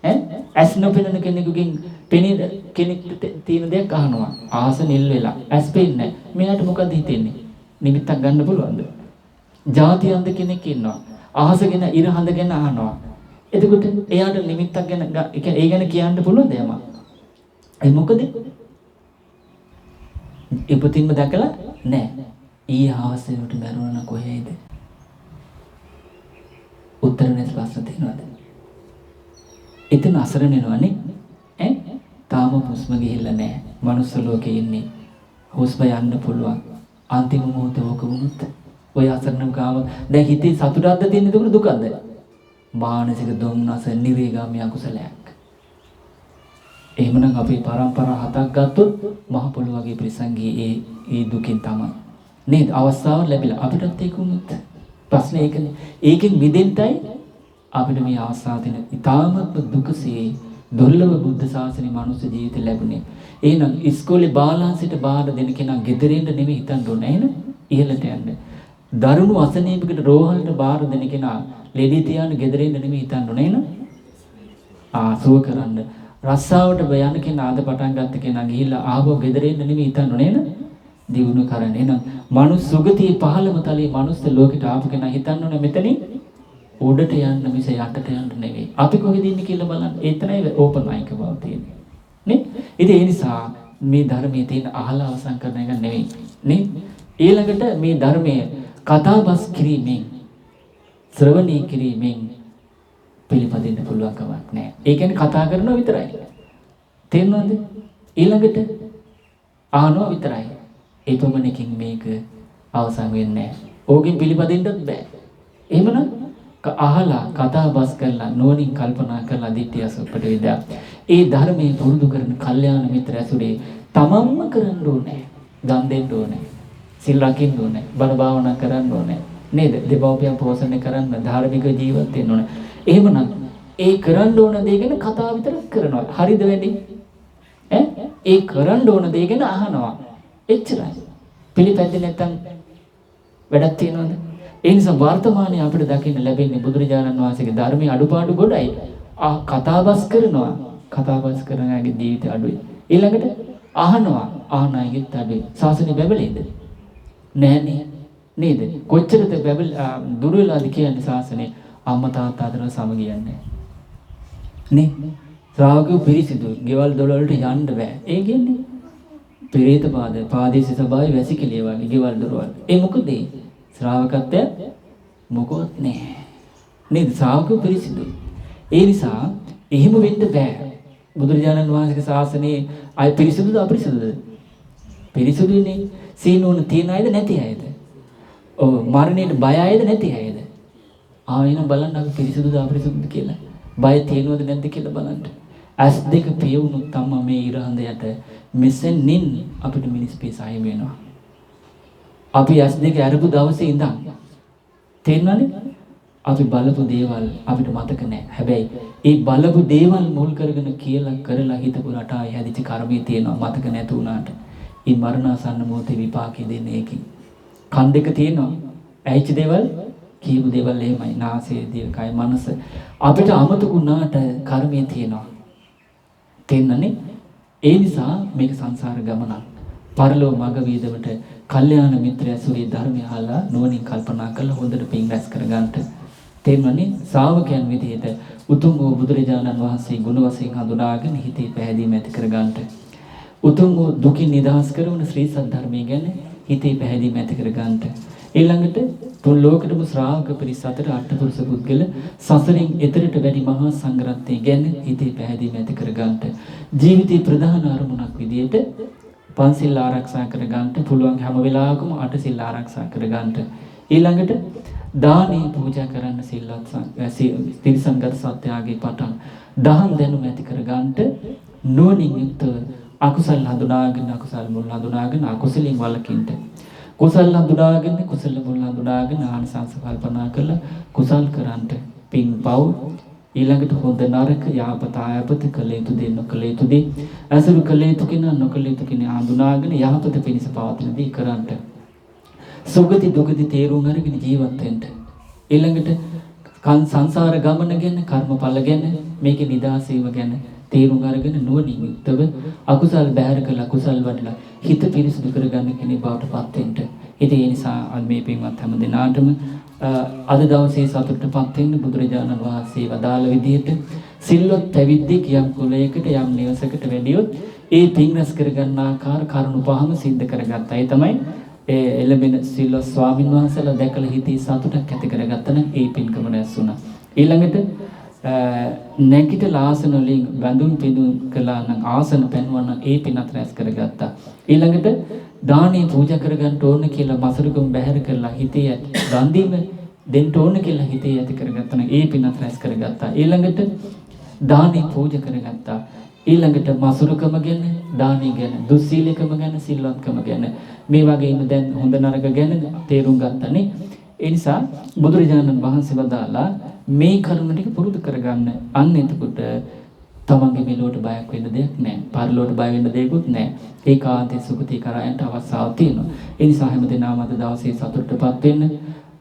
S1: ඈ? ඇස් නොපෙනෙන කෙනෙකුගෙන් පෙනෙන කෙනෙක්ට තියෙන දෙයක් අහනවා. ආස නිල් වෙලා. ඇස් පෙන්නේ නැහැ. මෙයාට මොකද හිතෙන්නේ? නිමිත්තක් ගන්න පුළුවන්ද? ಜಾති අන්ද කෙනෙක් ඉන්නවා. අහසගෙන ඉර හඳගෙන අහනවා. එතකොට එයාට නිමිත්තක් ගැන ඒ ගැන කියන්න පුළුවන්ද යම? ඒ මොකද? ඉපතින්ම දැකලා නැහැ. ඊ ආවසෙකට මරුණා කොහේද? උත්තර නැති ප්‍රශ්න තියෙනවද? එතන අසරණ වෙනවනේ. ඈ? තාම හුස්ම ගිහිල්ලා නැහැ. මනුස්ස ලෝකේ ඉන්නේ. හුස්ම යන්න පුළුවන්. අන්තිම මොහොතේ ඕක වුණොත් ඔය අසරණම ගාව දැන් හිතේ සතුටක්ද තියෙන්නේ එතකොට දුකක්ද? මානසික දුම්නස නිරේගාමී අකුසලයක්. එහෙමනම් අපි පරම්පරා 7ක් ගත්තොත් මහ පොළොව වගේ ප්‍රසංගී ඒ දුකින් තමයි නේද අවස්ථාව ලැබිලා අපිටත් ඒක උනොත් ප්‍රශ්නේ ඒකනේ. ඒකෙන් මිදෙන්නයි අපිට මේ අවස්ථාව දෙන ඉතාමත් දුකසේ දුර්ලභ බුද්ධ ශාසනය මනුස්ස ජීවිත ලැබුණේ. එහෙනම් ඉස්කෝලේ බාලාංශයට බාර දෙන කෙනා ගෙදරින්ද නෙමෙයි හිතන්න ඕනේ. එහෙනම් ඉහළට යන්න. දරුණු අසනීපයකට රෝහලට බාර දෙන කෙනා ලෙඩි තියාන ගෙදරින්ද නෙමෙයි හිතන්න ඕනේ. එහෙනම් ආසුව කරන්න. රස්සාවට යන කෙනා ආද පටන් ගත්ත කෙනා ගිහිල්ලා ආවෝ ගෙදරින්ද නෙමෙයි හිතන්න ඕනේ. එහෙනම් දිනුන කරන්නේ. එහෙනම් මනුස්ස සුගතියේ පහළම තලයේ මනුස්ස ලෝකෙට ආපු කෙනා හිතන්න ඕනේ මෙතනින් උඩට යන්න මිස යටට යන්න නෙවෙයි. අපි කොහෙද ඉන්නේ කියලා බලන්න. ඒතරයි ඕපන් මයික් බව තියෙන්නේ. නේ? ඉතින් ඒ නිසා මේ ධර්මයේ තියෙන අහලා අවසන් කරන එක නෙවෙයි. නේ? ඊළඟට මේ ධර්මයේ කතාබස් කිරීමෙන් ශ්‍රවණය කිරීමෙන් පිළිපදින්න පුළුවන් කමක් නැහැ. ඒ කියන්නේ කතා කරනවා විතරයි. තේරෙනවද? ඊළඟට අහනවා විතරයි. ඒ පමණකින් මේක අවසන් වෙන්නේ නැහැ. ඕකෙන් පිළිපදින්නත් බෑ. එහෙමනම් අහලා කතාබස් කරලා නුවණින් කල්පනා කරලා දිට්ඨිය සුප්පට වේදා. ඒ ධර්මයේ පුරුදු කරන කල්යාණ මිත්‍ර ඇසුරේ තමන්ම කරන්න ඕනේ. දන් දෙන්න ඕනේ. සිල් රකින්න ඕනේ. බණ භාවනා කරන්න ඕනේ. නේද? දෙවෝපියන් පෝෂණය කරන්න ධාර්මික ජීවත් වෙන්න ඕනේ. එහෙමනම් ඒ කරන්න ඕන දේ ගැන කතා විතරක් කරනවා. හරිද වැඩි? ඒ කරන්න ඕන දේ ගැන අහනවා. එච්චරයි. පිළිපැද්දේ නැත්තම් වැඩක් තියනවද? ඒ නිසා වර්තමානයේ අපිට දකින්න ලැබෙන්නේ බුදුරජාණන් වහන්සේගේ ධර්මයේ අඩුපාඩු ගොඩයි. කතාබස් කරනවා. කතාබස් කරන අයගේ ජීවිත අඩුයි. ඊළඟට අහනවා. අහන අයගෙත් අඩුයි. ශාසනය බැබලෙයිද? නෑනේ. නේද? කොච්චරද දුර වෙලාද කියන්නේ ශාසනය අම්මා තාත්තා අතර සමගියන්නේ. නේ? ශ්‍රාවකයෝ පිරිසිදුයි. ගෙවල් දොර වලට යන්න බෑ. ඒ කියන්නේ පෙරේත පාදේශ සභාවේ වැසිකිළිය වගේ ගෙවල් දොර වල. ඒ මොකද? ශ්‍රාවකත්වය මොකොත් නැහැ. නේද? ශ්‍රාවකයෝ පිරිසිදුයි. ඒ නිසා එහෙම වෙන්න බෑ. බුදුරජාණන් වහන්සේගේ ශාසනයේ අය පිරිසිදුද අපිරිසිදුද? පිරිසිදුනේ. සීනුවන තියන අයද නැති අයද? ඔව් මරණයට බය අයද නැති අයද? ආයෙන බලන්න අපි පිරිසිදුද අපිරිසිදුද කියලා. බය තියෙනවද නැද්ද කියලා බලන්න. ඇස් දෙක පියවුණොත් තමයි මේ ඉරහඳ යට මෙසෙන්ින් අපිට මිනිස් පිස අහිමි වෙනවා. අපි ඇස් දෙක අරපු දවසේ ඉඳන් තේරෙනවද? අපි බලපු දේවල් අපිට මතක නැහැ. හැබැයි ඒ බලපු දේවල් මුල් කරගෙන කියලා කරලා හිතපු රටාවේ හැදිච්ච කර්මයේ තියෙනවා මතක නැතු වුණාට. මේ මරණාසන්න මොහොතේ විපාකෙ දෙන්නේ ඒකයි. කන් දෙක තියෙනවා. ඇහිච්ච දේවල් කියපු දේවල් එහෙමයි. නාසය, දිවකය, මනස අපිට අමතක වුණාට කර්මයේ තියෙනවා. තේන්නනේ? ඒ නිසා මේක සංසාර ගමනක්. පරලෝ මග වේදවට කල්යාණ මිත්‍ර ඇසුරේ ධර්මය අහලා නුවණින් කල්පනා කරලා හොඳට පින් රැස් කරගන්නට. තේරුණානේ? ශ්‍රාවකයන් විදිහට උතුම් වූ බුදුරජාණන් වහන්සේ ගුණ වශයෙන් හඳුනාගෙන හිතේ පැහැදීම ඇති කරගන්නට. උතුම් වූ දුකින් නිදහස් කරන ශ්‍රී සද්ධර්මයේ ගැන හිතේ පැහැදීම ඇති කරගන්නට. ඊළඟට තුන් ලෝකෙටම ශ්‍රාවක පිරිස අතර අටපුරුෂ පුද්ගල සසරින් එතරට වැඩි මහා සංඝරත්නය ගැන හිතේ පැහැදීම ඇති කරගන්නට. ජීවිතේ ප්‍රධාන අරමුණක් විදිහට පන්සිල් ආරක්ෂා කරගන්නට පුළුවන් හැම වෙලාවකම අටසිල් ආරක්ෂා කරගන්නට. ඊළඟට දානේ පූජා කරන්න සිල්වත් තිරිසංගත සත්‍යයේ පටන් දහම් දැනුම ඇති කරගන්නට නුවණින් යුක්තව අකුසල් හඳුනාගෙන අකුසල් මුල් හඳුනාගෙන අකුසලින් වළකින්න. කුසල් හඳුනාගෙන කුසල මුල් හඳුනාගෙන ආනිසංස කල්පනා කරලා කුසල් කරන්ට පින් පව් ඊළඟට හොඳ නරක යහපත අයහපත කළ යුතු දේ නොකළ යුතු දේ අසුරු කළ යුතු කෙනා නොකළ යුතු කෙනා හඳුනාගෙන යහපත පිණිස පවතින දේ කරන්ට. සුගති දුගති තේරුම් අරගෙන ජීවත් වෙන්න. ඊළඟට සංසාර ගමන ගැන කර්මඵල ගැන මේකේ නිදාසීම ගැන තේරුම් අරගෙන නුවණින් යුක්තව අකුසල් බැහැර කළ කුසල් වඩලා හිත පිරිසිදු කරගන්න කෙනෙක් බවට පත් වෙන්න. ඉතින් ඒ නිසා අද මේ පින්වත් හැම දිනාටම අද දවසේ සතුටටපත් වෙන්න බුදුරජාණන් වහන්සේ වදාළ විදිහට සිල්වත් පැවිද්දෙක් යම් කුලයකට යම් නිවසකට වැඩියොත් ඒ පින් රැස් කරගන්න ආකාර කරුණු පහම සිද්ධ කරගත්තා. ඒ තමයි ඒ එළඹෙන සිල්වත් ස්වාමින් වහන්සේලා දැකලා හිතේ සතුටක් ඇති කරගත්තා නම් ඒ පින්කම රැස් වුණා. ඊළඟට නැගිටලා ආසන වලින් වැඳුම් පිදුම් කළා නම් ආසන පැන්වන ඒ පිනත් රැස් කරගත්තා. ඊළඟට දානේ පූජා කරගන්න ඕන කියලා මසරුකම් බැහැර කරලා හිතේ දන් දීම දෙන්න ඕන කියලා හිතේ ඇති කරගත්තා නම් ඒ පිනත් රැස් කරගත්තා. ඊළඟට දානේ පූජා කරගත්තා. ඊළඟට මසුරුකම ගැන දානේ ගැන දුස්සීලකම ගැන සිල්වත්කම ගැන මේ වගේ ඉන්න දැන් හොඳ නරක ගැන තේරුම් ගන්නනේ. ඒ නිසා බුදුරජාණන් වහන්සේ වදාලා මේ කරුණ ටික පුරුදු කරගන්න. අන්න එතකොට තමන්ගේ මෙලොවට බයක් වෙන්න දෙයක් නැහැ. පරලොවට බය වෙන්න දෙයක්වත් නැහැ. ඒකාන්තේ සුගති කරා යන්න අවස්ථාවක් තියෙනවා. ඒ නිසා හැමදෙනාම අද දවසේ සතුටටපත් වෙන්න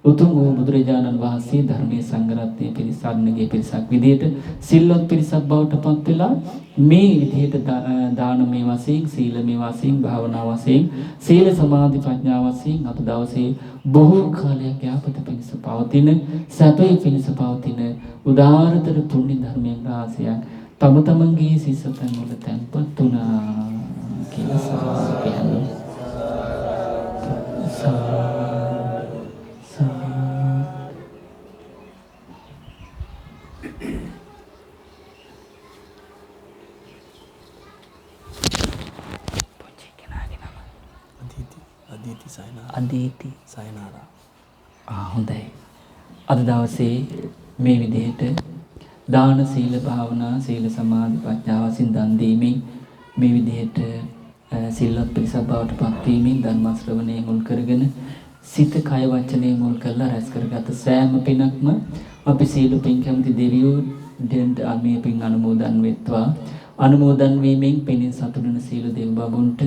S1: උතුම් වූ බුදුරජාණන් වහන්සේ ධර්මයේ සංග්‍රහයේ පිරිසන්නගේ පිරිසක් විදියට සිල්වත් පිරිසක් බවට පත් වෙලා මේ විදියට දානමය වශයෙන් සීලමය වශයෙන් භාවනා වශයෙන් සීල සමාධි ප්‍රඥා වශයෙන් අද දවසේ බොහෝ කාලයක් යාපත පිණිස පවතින සැපේ පිණිස පවතින උදාාරතර පුණ්‍ය ධර්මයන් රාශියක් තම තමන්ගේ සිසතන් වල තැන්පත් වුණා කියලා සාකච්ඡා අදීති සයනාරා හොඳයි. අද දවසේ මේ විදිහට දාන සීල භාවනා සීල සමාධි ප්‍රඥා වශයෙන් දන් දීමෙන් මේ විදිහට සිල්වත් පිරිසක් බවට පත් වීමෙන් ධර්ම ශ්‍රවණය මුල් කරගෙන සිත කය වචනේ මුල් කරලා රැස් කරගත සෑම පිනක්ම අපි සීල පින් කැමති දෙවියෝ දෙන්න මේ පින් අනුමෝදන් වෙත්වා. අනුමෝදන් වීමෙන් පිනින් සතුටු වෙන සීල දෙව් බඹුන්ට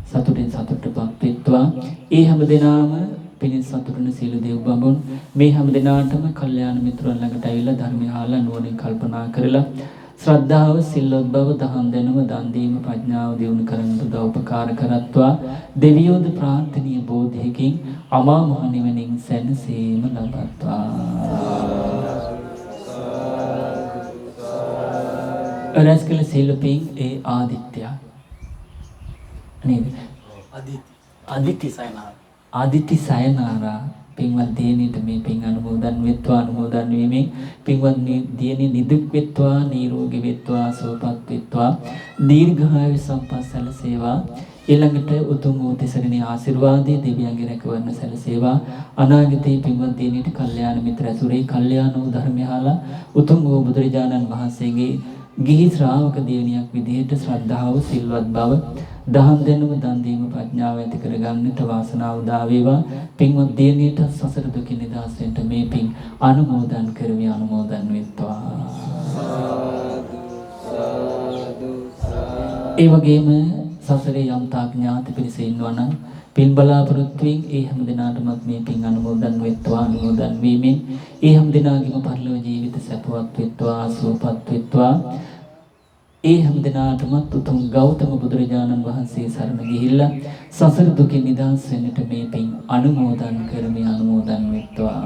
S1: සතුටින් සතුටටපත් වෙත්වා. ඒ හැම දිනාම පිනින් සතුටු වෙන සීල දෙව් බඹුන් මේ හැම දිනාටම කල්යාණ මිත්‍රයන් ළඟට ඇවිල්ලා ධර්මය අහලා නුවණින් කල්පනා කරලා ශ්‍රද්ධාව සිල්වත් බව දහම් දැනුම දන් දීම ප්‍රඥාව දියුණු කරන උදව් උපකාර කරත්වා. දෙවියෝද ප්‍රාර්ථනීය බෝධියකින් අමා මහ නිවනින් සැනසීම ලබත්වා. රැස්කල සීලපින් ඒ ආදිත්‍ය නේද? ආදිත්‍ය සයනාරා පින්වත් දියණියට මේ පින් අනුමෝදන් වෙත්වා. අනුමෝදන් වීමෙන් පින්වත් දියණිය නිදුක් වෙත්වා නිරෝගී වෙත්වා සුවපත් වෙත්වා දීර්ඝායු සම්පත් සැලසේවා. ඊළඟට උතුම් වූ තිසරණේ ආශිර්වාදයේ දෙවියන්ගේ රැකවරණ සැලසේවා. අනාගතයේ පින්වත් දියණියට කල්යාණ මිත්‍ර ඇසුරේ කල්යාණ වූ ධර්මයාලා උතුම් වූ බුදුරජාණන් වහන්සේගේ ගිහි ශ්‍රාවක දියණියක් විදිහට ශ්‍රද්ධාව සිල්වත් බව දහම් දැනුම දන් දීම ප්‍රඥාව ඇති කරගන්නට වාසනාව උදා වේවා. පින්වත් දියණියට සසර දුකින් නිදහස් වෙන්න මේ පින් අනුමෝදන් කරමි. අනුමෝදන් වෙත්වා. ඒ වගේම සසරේ යම් තාක් ඥාති පිරිස ඉන්නවා නම් පින් බලාපොරොත්තු වෙමින් ඒ හැම දිනාටමත් මේ පින් අනුමෝදන් වෙත්වා. අනුමෝදන් වීමෙන් ඒ හැම දිනාගේම පරලෝක ජීවිත සැපවත් වෙත්වා සුවපත් වෙත්වා. ඒ හැම දිනාටමත් උතුම් ගෞතම බුදුරජාණන් වහන්සේ සරණ ගිහිල්ලා සසර දුකින් නිදහස් වෙන්නට මේ පින් අනුමෝදන් කරමි. අනුමෝදන් වෙත්වා.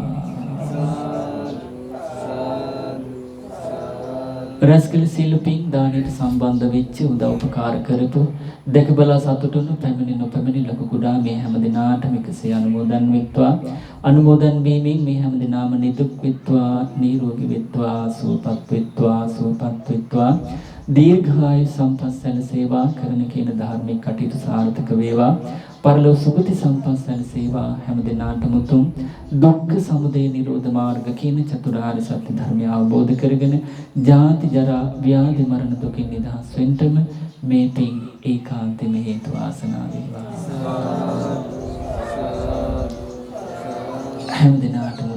S1: රැස්කල සීලපින් දානයට සම්බන්ධ වෙච්ච උදව් උපකාර කරපු දැක බලා සතුටුණු පැමිණි නොපැමිණි ලොකු කුඩා මේ හැම දිනාටම එකසේ අනුමෝදන් වෙත්වා. අනුමෝදන් වීමෙන් මේ හැම දිනාම නිදුක් වෙත්වා නිරෝගී වෙත්වා සුවපත් වෙත්වා සුවපත් වෙත්වා. දීර්ඝායු සම්පත් සැලසේවා. කරන කියන ධර්මික කටයුතු සාර්ථක වේවා. පරලෝ සුගති සම්පත් සැලසේවා. හැම දිනාටම උතුම් දුක්ඛ සමුදය නිරෝධ මාර්ග කියන චතුරාර්ය සත්‍ය ධර්මය අවබෝධ කරගෙන ජාති ජරා ව්‍යාධි මරණ දුකින් නිදහස් වෙන්නම මේ පින් ඒකාන්තෙම හේතු වාසනා වේවා. හැම දිනාටම